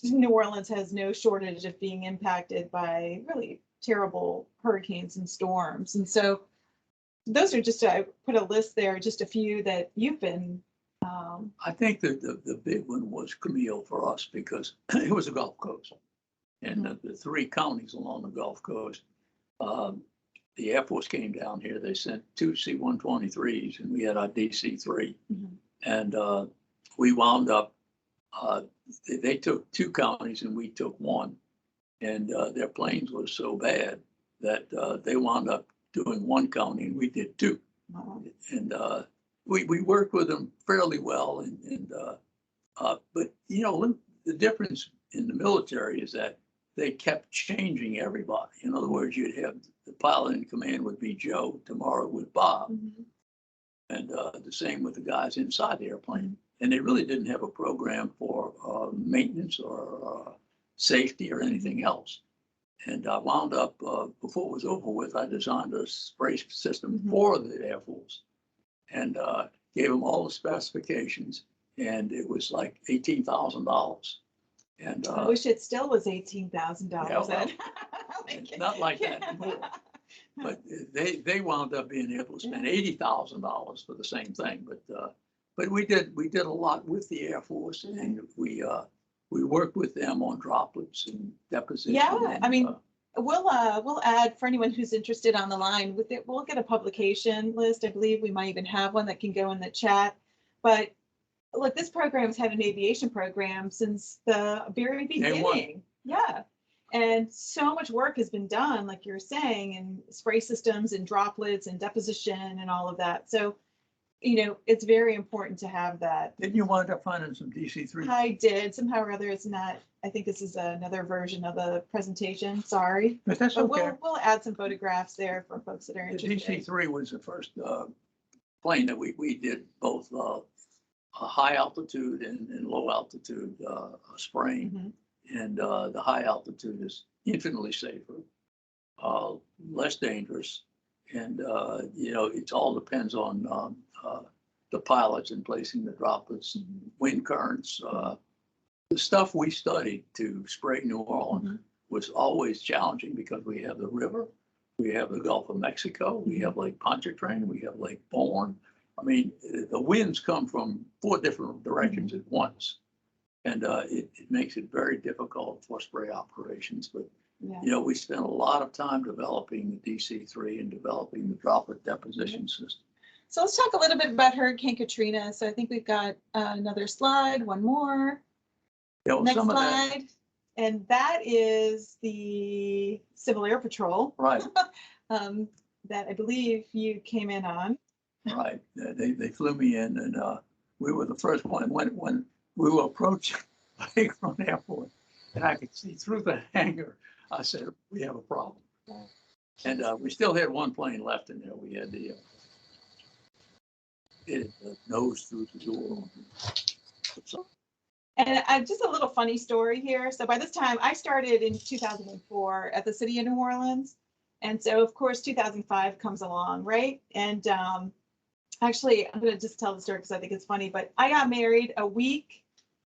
New Orleans has no shortage of being impacted by really terrible hurricanes and storms. And so those are just, I put a list there, just a few that you've been. I think that the big one was Camille for us because it was a Gulf Coast. And the three counties along the Gulf Coast, the Air Force came down here. They sent 2 C-123s and we had our DC-3. Mhm. And we wound up, they took 2 counties and we took 1. And their planes were so bad that they wound up doing 1 county and we did 2. Wow. And we worked with them fairly well. But, you know, the difference in the military is that they kept changing everybody. In other words, you'd have the pilot in command would be Joe, tomorrow with Bob. Mhm. And the same with the guys inside the airplane. And they really didn't have a program for maintenance or safety or anything else. And I wound up, before it was over with, I designed a spray system for the Air Force and gave them all the specifications. And it was like $18,000. And I wish it still was $18,000 yeah, well, then. not like that anymore. But they wound up being able to spend $80,000 for the same thing. But we did a lot with the Air Force, and we worked with them on droplets and deposition. Yeah, and, I mean, we'll add for anyone who's interested on the line with it. We'll get a publication list. I believe we might even have one that can go in the chat. But look, this program's had an aviation program since the very beginning. Yeah. And so much work has been done, like you're saying, in spray systems and droplets and deposition and all of that. So, you know, it's very important to have that. Didn't you wind up finding some DC-3? I did. Somehow or other, it's not, I think this is another version of the presentation. Sorry. But that's But okay. we'll add some photographs there for folks that are The interested. DC-3 was the first plane that we did both high altitude and low altitude spraying. Mhm. And the high altitude is infinitely safer, less dangerous. And, you know, it all depends on the pilots and placing the droplets and wind currents. The stuff we studied to spray New Orleans was always challenging because we have the river, we have the Gulf of Mexico, we have Lake Pontchartrain, we have Lake Borgne. I mean, the winds come from 4 different directions at once. And it makes it very difficult for spray operations. But, you know, we spent a lot of time developing the DC-3 and developing the droplet deposition system. So let's talk a little bit about Hurricane Katrina. So I think we've got another slide, one more. Yeah, well, Next some of that, slide. And that is the Civil Air Patrol right, that I believe you came in on. right. They flew me in, and we were the first one when we were approaching Lakefront Airport, and I could see through the hangar. I said, "We have a problem," and we still had one plane left in there. We had the nose through the door. So, And just a little funny story here. So by this time, I started in 2004 at the city of New Orleans. And so, of course, 2005 comes along, right? And actually, I'm going to just tell the story because I think it's funny, but I got married a week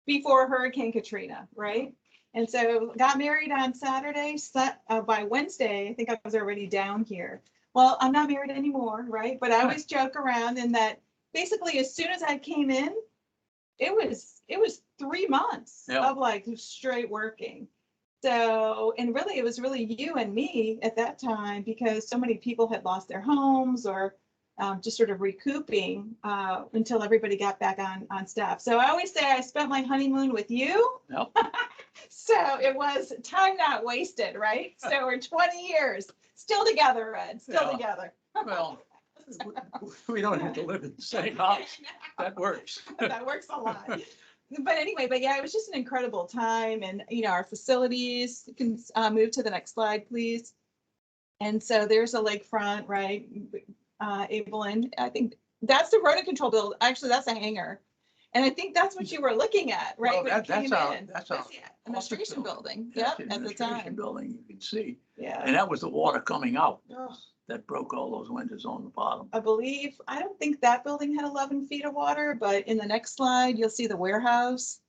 before Hurricane Katrina, right? And so got married on Saturday. By Wednesday, I think I was already down here. Well, I'm not married anymore, right? But I always joke around in that basically as soon as I came in, it was 3 months of like straight working. So, and really, it was really you and me at that time because so many people had lost their homes or just sort of recouping until everybody got back on staff. So I always say I spent my honeymoon with you. Yep. So it was time not wasted, right? So we're 20 years still together, Red, still together. Well, we don't have to live in the same house. That works. That works a lot. But anyway, but yeah, it was just an incredible time. And, you know, our facilities, you can move to the next slide, please. And so there's a lakefront, right? Evelyn, I think that's the rodent control build. Actually, that's a hangar. And I think that's what you were looking at, right? Well, that's our the administration building. Yep, at the time. Building, you can see. Yeah. And that was the water coming out. Oh. That broke all those windows on the bottom. I believe, I don't think that building had 11 feet of water, but in the next slide, you'll see the warehouse.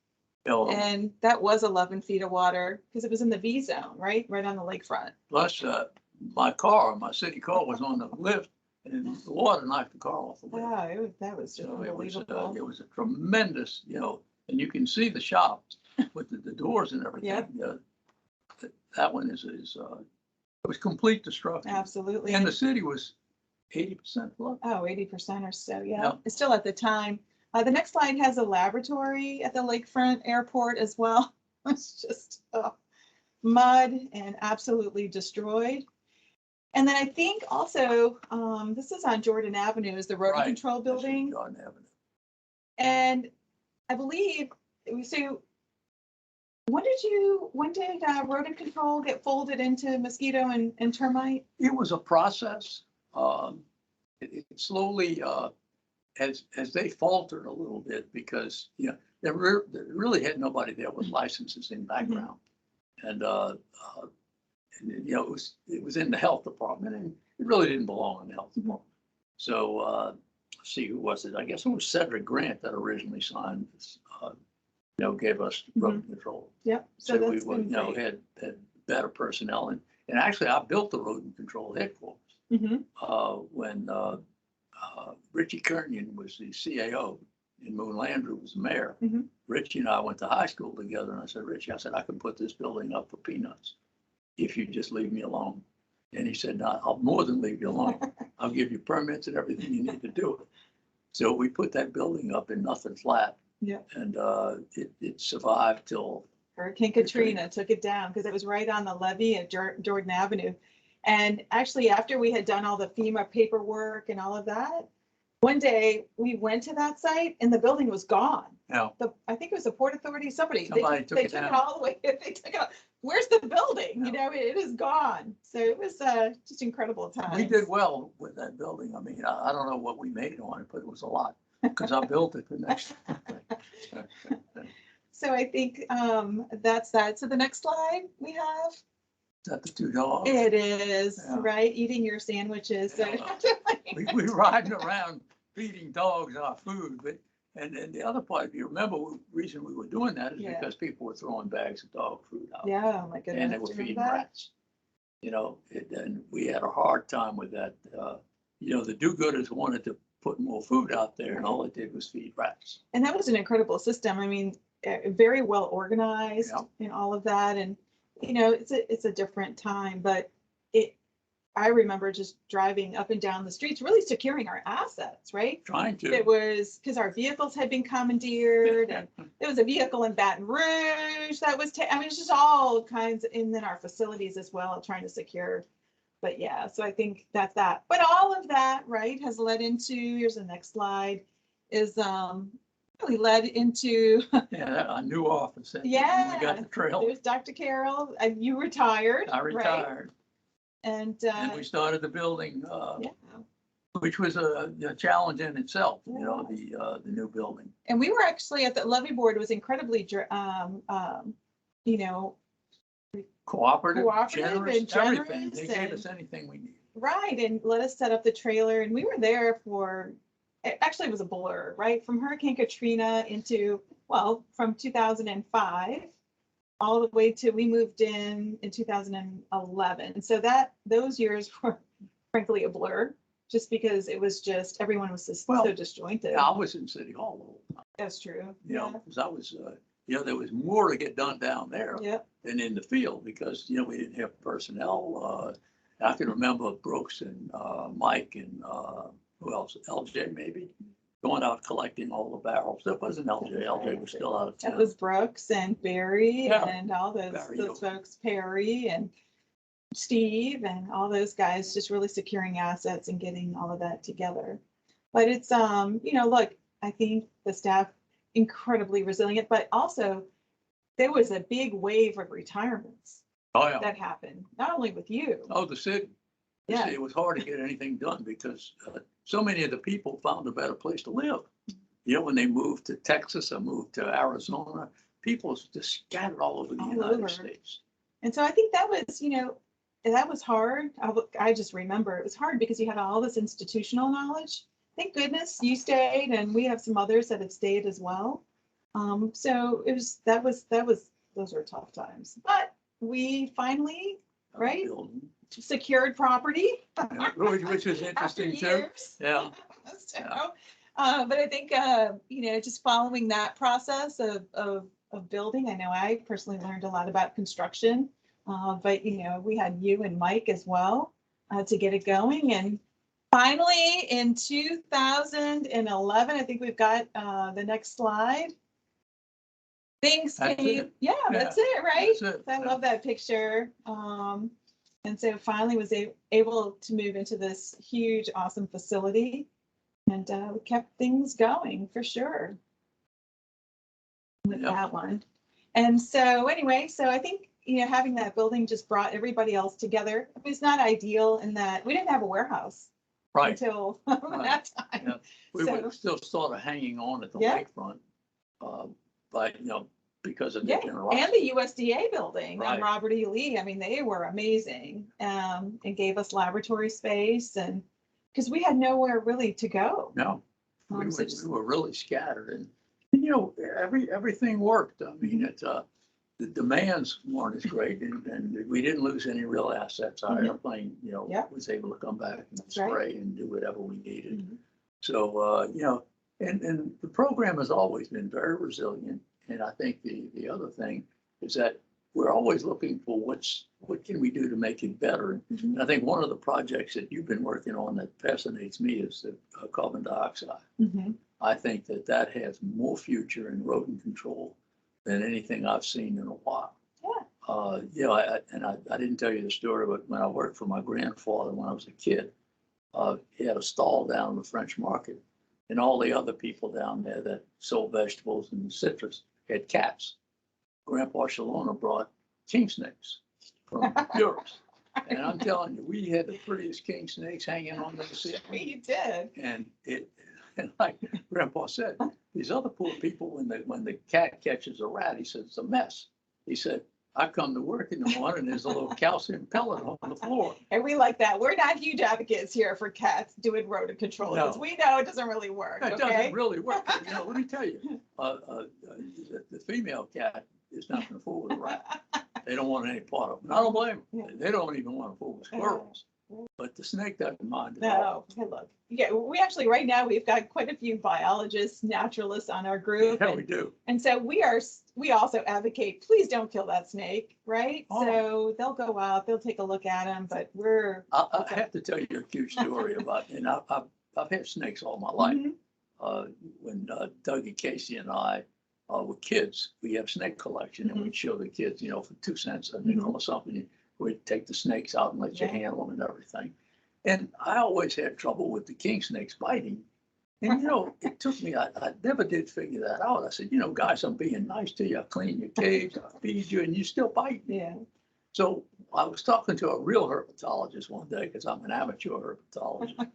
And that was 11 feet of water because it was in the V zone, right? Right on the lakefront. Plus, my city car was on the lift and the water knocked the car off the lift. Yeah, that was just unbelievable. It was a tremendous, you know, and you can see the shop with the doors and everything. Yep. That one it was complete destruction. Absolutely. And the city was 80% flood. Oh, 80% or so. Yeah. It's still at the time. The next slide has a laboratory at the Lakefront Airport as well. It's just mud and absolutely destroyed. And then I think also, this is on Jordan Avenue, is the rodent control building. Jordan Avenue. And I believe, so when did rodent control get folded into mosquito and termite? It was a process. It slowly, as they faltered a little bit because, you know, there really had nobody there with licenses in background. Mm-hmm. And you know, it was in the health department and it really didn't belong in the health department. So, let's see, who was it? I guess it was Cedric Grant that originally signed this, you know, gave us rodent control. Yep. So we were, you know, had better personnel. And actually, I built the rodent control headquarters when Richie Kernion was the CAO and Moon Landry was the mayor. Richie and I went to high school together. And I said, Richie, I can put this building up for peanuts if you just leave me alone. And he said, no, I'll more than leave you alone. I'll give you permits and everything you need to do it. So we put that building up in nothing flat. Yeah. And it survived till Hurricane Katrina took it down because it was right on the levee at Jordan Avenue. And actually, after we had done all the FEMA paperwork and all of that, one day we went to that site and the building was gone. Yeah. I think it was the Port Authority. Somebody took it down. all the way. They took it out. Where's the building? You know, it is gone. So it was just incredible time. We did well with that building. I mean, I don't know what we made on it, but it was a lot because I built it the next. So I think that's that. So the next slide we have. Is that the two dogs? It is, right? Eating your sandwiches. So. we riding around feeding dogs our food, but and the other part, if you remember, the reason we were doing that is because people were throwing bags of dog food out. Yeah, oh my goodness. And they were feeding rats. You know, and we had a hard time with that. You know, the do-gooders wanted to put more food out there, and all it did was feed rats. And that was an incredible system. I mean, very well organized and all of that. And you know, it's a different time, but I remember just driving up and down the streets, really securing our assets, right? Trying to. It was because our vehicles had been commandeered, and there was a vehicle in Baton Rouge that was, I mean, it's just all kinds, and then our facilities as well, trying to secure. But yeah, so I think that's that. But all of that, right, has led into, here's the next slide, is really led into Yeah, a new office. Yeah. We got the trail. there's Dr. Carol, and you retired. I right? retired. And And we started the building, yeah. which was a challenge in itself, you know, the new building. And we were actually at the levy board, was incredibly, you know, Cooperative, Cooperative generous, and everything. They generous gave and- us anything we needed. right, and let us set up the trailer, and we were there for, actually it was a blur, right? From Hurricane Katrina into, well, from 2005 all the way to, we moved in 2011. So those years were frankly a blur, just because it was just, everyone was just Well, so disjointed. I was in City Hall the whole time, That's true. you know, because I was, you know, there was more to get done down there Yep. than in the field because, you know, we didn't have personnel. I can remember Brooks and Mike and who else? LJ maybe, going out collecting all the barrels. That wasn't LJ. LJ was still out of town. That was Brooks and Barry Yeah. and all those Barry. folks, Perry and Steve and all those guys, just really securing assets and getting all of that together. But it's, you know, look, I think the staff incredibly resilient, but also there was a big wave of retirements Oh, yeah. that happened, not only with you. Oh, the city. The Yeah. city, it was hard to get anything done because so many of the people found a better place to live. You know, when they moved to Texas or moved to Arizona, people just scattered all over the All United over. States. And so I think that was, you know, that was hard. I just remember it was hard because you had all this institutional knowledge. Thank goodness you stayed, and we have some others that have stayed as well. So it was, those were tough times, but we finally, right, Building. secured property. Yeah, which was After interesting too. years. Yeah. So, but I think, you know, just following that process of building, I know I personally learned a lot about construction. But, you know, we had you and Mike as well to get it going. And finally, in 2011, I think we've got the next slide. Things That's came, it. yeah, that's it, right? That's it. I love that picture. And so finally was able to move into this huge, awesome facility. And we kept things going for sure with Yep. that one. And so anyway, so I think, you know, having that building just brought everybody else together. It was not ideal in that we didn't have a warehouse Right. until that time. Yeah. We So- were still sort of hanging on at the Yeah. lakefront, but, you know, because of the Yeah, generosity. and the USDA building on Right. Robert E. Lee. I mean, they were amazing, and gave us laboratory space, and because we had nowhere really to go. No, we So we were really scattered and, you know, everything worked. I mean, the demands weren't as great and we didn't lose any real assets. Our Mhm. airplane, you know, Yeah. was able to come back and That's right. spray and do whatever we needed. Mhm. So, you know, and the program has always been very resilient. And I think the other thing is that we're always looking for what can we do to make it better. Mhm. And I think one of the projects that you've been working on that fascinates me is the carbon dioxide. Mhm. I think that has more future in rodent control than anything I've seen in a while. Yeah. You know, I didn't tell you the story, but when I worked for my grandfather when I was a kid, he had a stall down in the French Market, and all the other people down there that sold vegetables and citrus had cats. Grandpa Shalona brought king snakes from Europe. And I'm telling you, we had the prettiest king snakes hanging on the ceiling. We did. And and like Grandpa said, these other poor people, when the cat catches a rat, he said, it's a mess. He said, I come to work in the morning, there's a little calcium pellet on the floor. And we like that. We're not huge advocates here for cats doing rodent control because No. we know it doesn't really work. It Okay. doesn't really work. You know, let me tell you, the female cat is not going to fool with a rat. They don't want any part of it. I don't blame them. They don't even want to fool with squirrels. but the snake doesn't mind at all. No, hey, look, yeah, we actually, right now, we've got quite a few biologists, naturalists on our group. Yeah, we do. And so we also advocate, please don't kill that snake, right? Oh. So they'll go out, they'll take a look at them, but I have to tell you a cute story about, and I've had snakes all my life. Mhm. When Doug and Casey and I were kids, we have snake collection, and we'd show the kids, for 2 cents a nickel or something, we'd take the snakes out and let you handle them and everything. And I always had trouble with the king snakes biting. And, it took me, I never did figure that out. I said, guys, I'm being nice to you. I clean your cage, I feed you, and you still bite me. Yeah. So I was talking to a real herpetologist one day, because I'm an amateur herpetologist.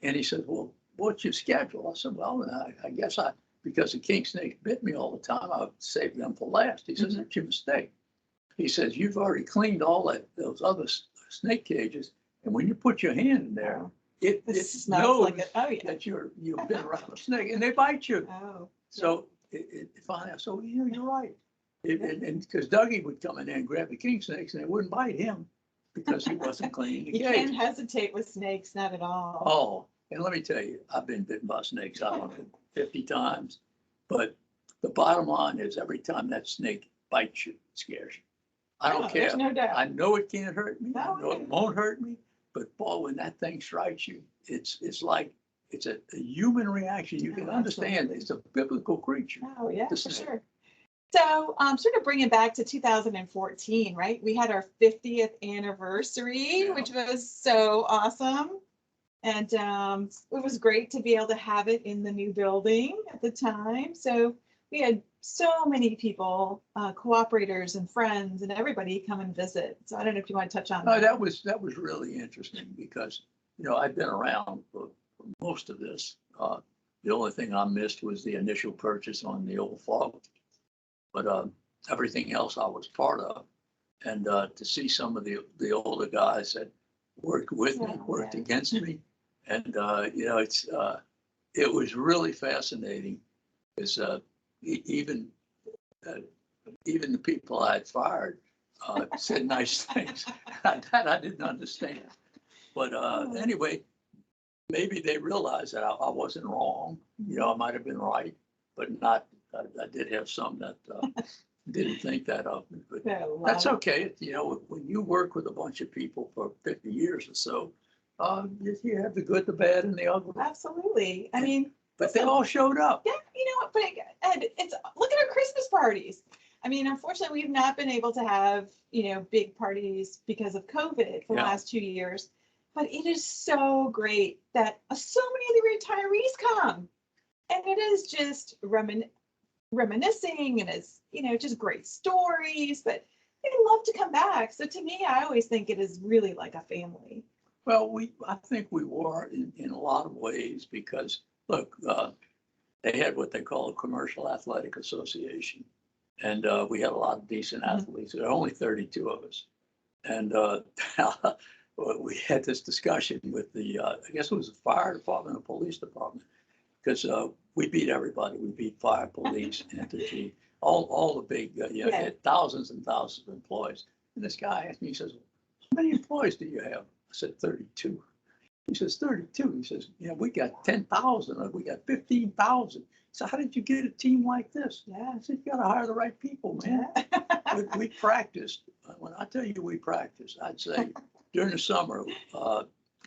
And he said, well, what's your schedule? I said, well, I guess because the king snakes bit me all the time, I would save them for last. He says, that's your mistake. He says, you've already cleaned all those other snake cages. And when you put your hand in there, it knows like that you've been around a snake, and they bite you. Oh. So it finally, I said, well, you're right. And because Dougie would come in there and grab the king snakes, and they wouldn't bite him because he wasn't cleaning the You cage. can't hesitate with snakes, not at all. Oh, and let me tell you, I've been bitten by snakes, I don't know, 50 times. But the bottom line is, every time that snake bites you, it scares you. I don't care. There's no doubt. I know it can't hurt me. No, I know it won't hurt me. But boy, when that thing strikes you, it's like it's a human reaction. You can understand absolutely. it's a biblical creature. Oh, yeah, the for snake. sure. So sort of bringing back to 2014, right? We had our 50th anniversary, Yeah. which was so awesome. And it was great to be able to have it in the new building at the time. So we had so many people, cooperators and friends and everybody come and visit. So I don't know if you want to touch on No, that. that was really interesting because, I've been around for most of this. The only thing I missed was the initial purchase on the old fog. But everything else I was part of. And to see some of the older guys that worked with me, worked against me. And, it was really fascinating because even the people I had fired said nice things that I didn't understand. But anyway, maybe they realized that I wasn't wrong. I might have been right, but not. I did have some that didn't think that of me. But that's okay. When you work with a bunch of people for 50 years or so, you have the good, the bad, and the ugly. Absolutely. I mean, but they all showed up. Yeah, but Ed, look at our Christmas parties. I mean, unfortunately, we've not been able to have, big parties because of COVID for the last 2 years. But it is so great that so many of the retirees come. And it is just reminiscing, and it's, just great stories. But they love to come back. So to me, I always think it is really like a family. Well, I think we were in a lot of ways because, look, they had what they call a commercial athletic association. And we had a lot of decent athletes. There were only 32 of us. And we had this discussion with I guess it was the fire department and police department, because we beat everybody. We beat fire, police, entity, all the big, had thousands and thousands of employees. And this guy asked me, he says, how many employees do you have? I said, 32. He says, 32. He says, we got 10,000, we got 15,000. So how did you get a team like this? I said, you got to hire the right people, man. We practiced. When I tell you we practiced, I'd say during the summer,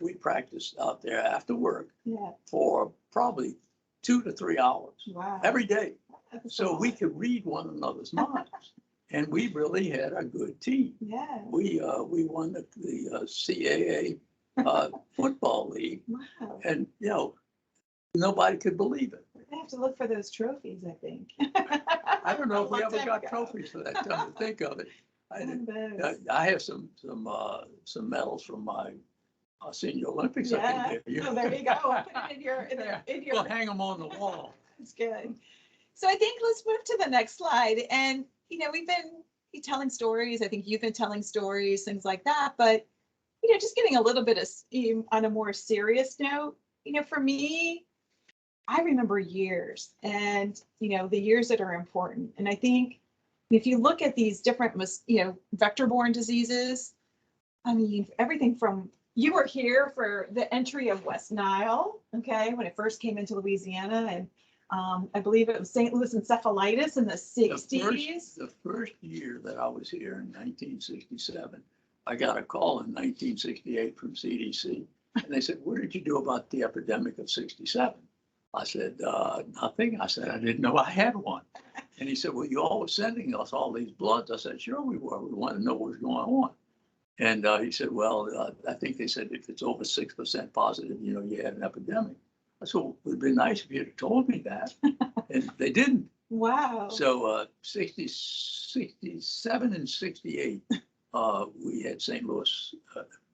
we practiced out there after work for probably 2 to 3 hours every day. So we could read one another's minds. And we really had a good team. We won the CAA football league. Wow. And, nobody could believe it. I have to look for those trophies, I think. I don't know if we ever got trophies for that, time to think of it. I have some medals from my senior Olympics I can give you. Oh, there you go. Put it in your. We'll hang them on the wall. That's good. So I think let's move to the next slide. And, we've been telling stories. I think you've been telling stories, things like that. But, just getting a little bit of, on a more serious note, for me, I remember years and, the years that are important. And I think if you look at these different, vector-borne diseases, I mean, everything from you were here for the entry of West Nile, okay, when it first came into Louisiana, and I believe it was St. Louis encephalitis in the 60s. The first year that I was here in 1967, I got a call in 1968 from CDC, and they said, "What did you do about the epidemic of '67?" I said, "Nothing." I said, "I didn't know I had one." And he said, "Well, you all were sending us all these bloods." I said, "Sure we were. We wanted to know what was going on." And he said, "Well, I think they said if it's over 6% positive, you know, you had an epidemic." I said, "Well, it would have been nice if you had told me that." And they didn't. Wow. So 67 and 68, we had St. Louis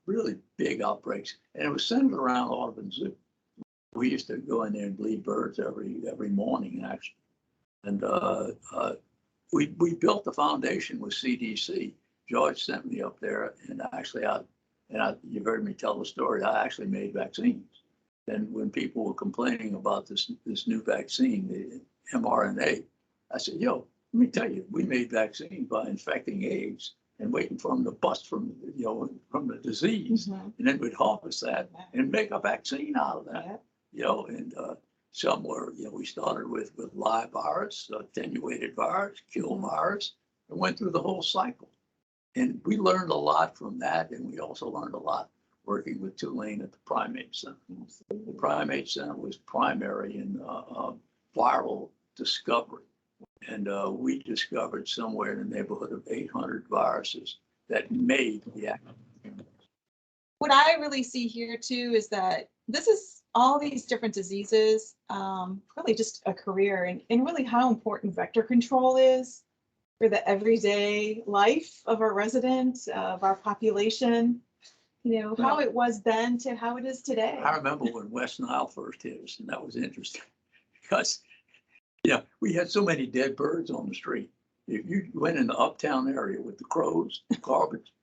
really big outbreaks, and it was centered around Audubon Zoo. We used to go in there and bleed birds every morning, actually. And we built the foundation with CDC. George sent me up there, and actually, you've heard me tell the story. I actually made vaccines. And when people were complaining about this new vaccine, the mRNA, I said, "Yo, let me tell you, we made vaccines by infecting eggs and waiting for them to bust from the disease, and then we'd harvest that and make a vaccine out of that." And some were, we started with live virus, attenuated virus, kill virus, and went through the whole cycle. And we learned a lot from that, and we also learned a lot working with Tulane at the Primate Center. The Primate Center was primary in viral discovery, and we discovered somewhere in the neighborhood of 800 viruses that made the active. What I really see here too is that this is all these different diseases, really just a career, and really how important vector control is for the everyday life of our residents, of our population, how it was then to how it is today. I remember when West Nile first hit us, and that was interesting because, we had so many dead birds on the street. If you went in the uptown area with the crows, the garbage,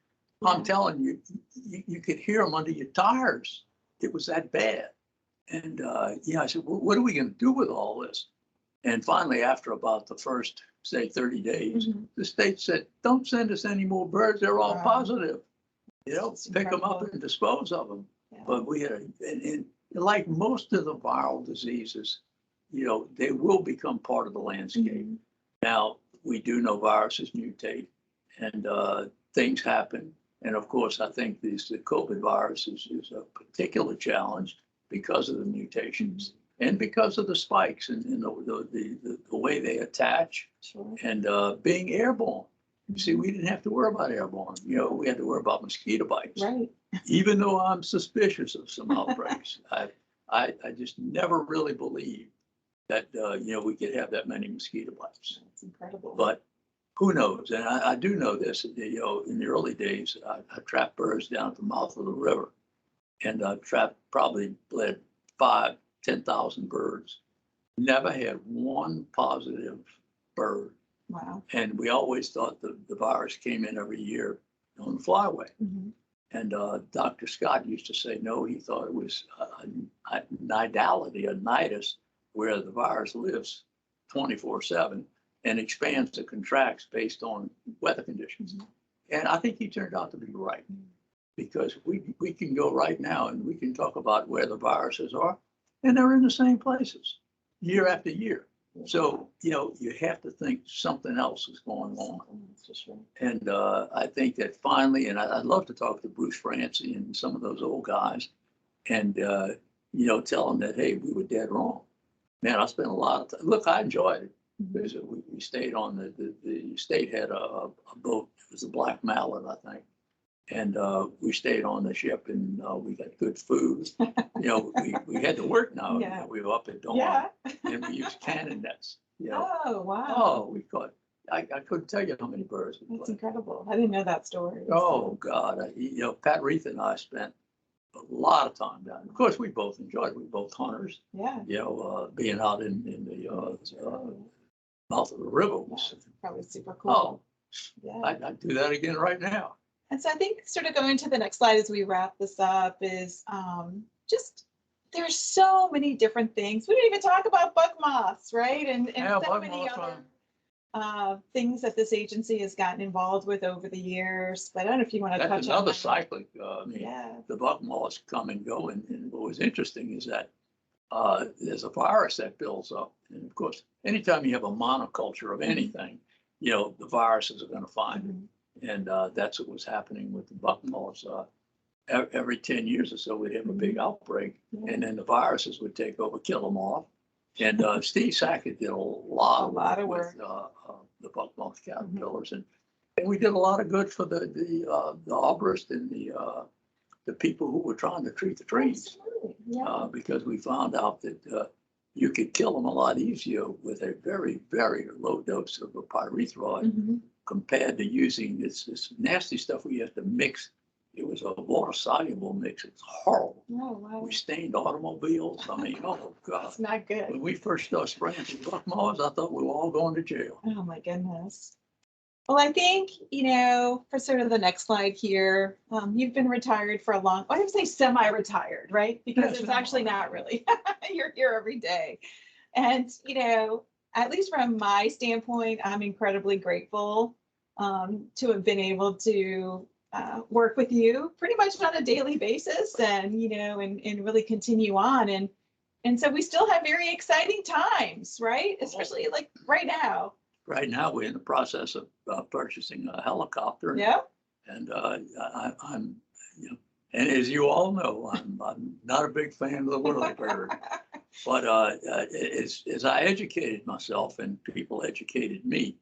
I'm telling you, you could hear them under your tires. It was that bad. And I said, well, what are we going to do with all this? And finally, after about the first, say, 30 days, the state said, "Don't send us any more birds. They're all positive. Pick them up and dispose of them." Yeah. But we had, and like most of the viral diseases, they will become part of the landscape. Now, we do know viruses mutate, and things happen. And of course, I think the COVID virus is a particular challenge because of the mutations and because of the spikes and the way they attach. Sure. And being airborne. You see, we didn't have to worry about airborne. We had to worry about mosquito bites. Right. Even though I'm suspicious of some outbreaks, I just never really believed that we could have that many mosquito bites. That's incredible. But who knows? And I do know this. In the early days, I trapped birds down at the mouth of the river, and I probably bled 5,000-10,000 birds. Never had one positive bird. Wow. And we always thought the virus came in every year on the flyway. And Dr. Scott used to say, no, he thought it was a nidality, a nidus, where the virus lives 24/7 and expands and contracts based on weather conditions. And I think he turned out to be right, because we can go right now and we can talk about where the viruses are, and they're in the same places year after year. So, you have to think something else is going on. And I think that finally, and I'd love to talk to Bruce Francie and some of those old guys and, tell them that, hey, we were dead wrong. Man, I spent a lot of time. Look, I enjoyed it. Because we stayed on the state had a boat. It was a black mallard, I think. And we stayed on the ship, and we got good food. We had to work now. Yeah. We were up at dawn, and we used cannon nets. Oh, wow. Oh, we caught. I couldn't tell you how many birds we That's caught. incredible. I didn't know that story. Oh God, Pat Reith and I spent a lot of time down. Of course, we both enjoyed it. We were both hunters. Yeah. Being out in the mouth of the river was probably super cool. Oh, yeah. I'd do that again right now. And so I think sort of going to the next slide as we wrap this up is just there's so many different things. We didn't even talk about bug moths, right? And so many other things that this agency has gotten involved with over the years, but I don't know if you want to touch That's on another that. cyclic. I mean, Yeah. the buck moths come and go, and what was interesting is that there's a virus that builds up, and of course, anytime you have a monoculture of anything, you know, the viruses are going to find it, and that's what was happening with the buck moths. Every 10 years or so, we'd have a big outbreak, and then the viruses would take over, kill them off. And Steve Sackett did a lot of work with the buck moth caterpillars, and we did a lot of good for the arborists and the people who were trying to treat the trees, because we found out that you could kill them a lot easier with a very, very low dose of a pyrethroid compared to using this nasty stuff we have to mix. It was a water-soluble mix. It's horrible. Oh, wow. We stained automobiles. I mean, oh, God. It's not good. When we first started spraying the buck moths, I thought we were all going to jail. Oh, my goodness. Well, I think, you know, for sort of the next slide here, you've been retired for a long, I would say semi-retired, right? Because Yes, it's actually not really. You're here every day. And, you know, at least from my standpoint, I'm incredibly grateful to have been able to work with you pretty much on a daily basis, and, you know, and really continue on. And so we still have very exciting times, right? Especially like right now. Right now, we're in the process of purchasing a helicopter. Yeah. And I'm, you know, and as you all know, I'm not a big fan of the little bird. But as I educated myself and people educated me,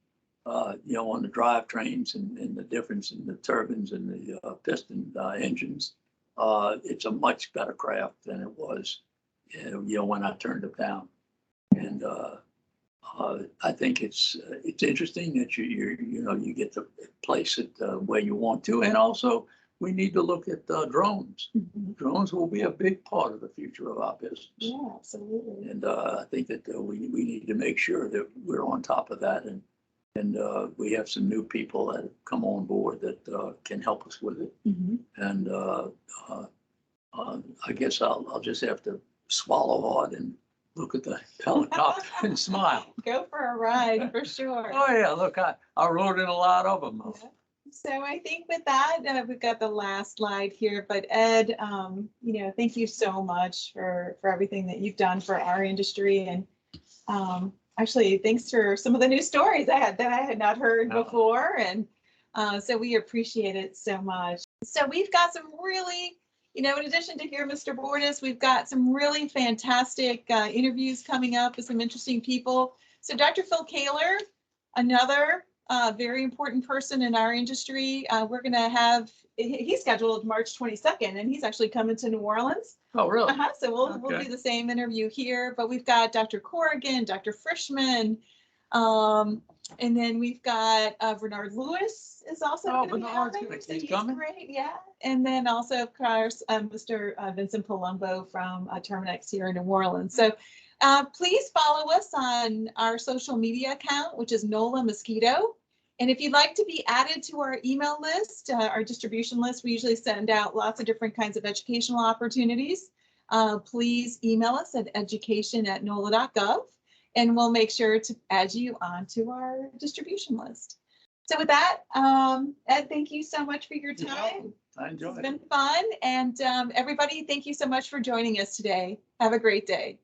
you know, on the drivetrains and the difference in the turbines and the piston engines, it's a much better craft than it was, you know, when I turned it down. And I think it's interesting that you know, you get to place it where you want to, and also we need to look at drones. Drones will be a big part of the future of our business. Yeah, absolutely. And I think that we need to make sure that we're on top of that, and we have some new people that have come on board that can help us with it. And I guess I'll just have to swallow hard and look at the helicopter and smile. Go for a ride for sure. Oh yeah, look, I rode in a lot of them. Yeah. So I think with that, we've got the last slide here, but Ed, you know, thank you so much for everything that you've done for our industry. And actually, thanks for some of the new stories that I had not heard before. And so we appreciate it so much. So we've got some really, you know, in addition to here, Mr. Bordes, we've got some really fantastic interviews coming up with some interesting people. So Dr. Phil Kaler, another very important person in our industry. We're going to have, he's scheduled March 22nd, and he's actually coming to New Orleans. Oh, really? So we'll do the same interview here, but we've got Dr. Corrigan, Dr. Frischman, and then we've got Bernard Lewis is also going to be coming. He's coming? Great, yeah. And then also, of course, Mr. Vincent Palumbo from Termites here in New Orleans. So please follow us on our social media account, which is NOLA Mosquito. And if you'd like to be added to our email list, our distribution list, we usually send out lots of different kinds of educational opportunities. Please email us at education@nola.gov, and we'll make sure to add you onto our distribution list. So with that, Ed, thank you so much for your time. I enjoyed it. It's been fun. And everybody, thank you so much for joining us today. Have a great day.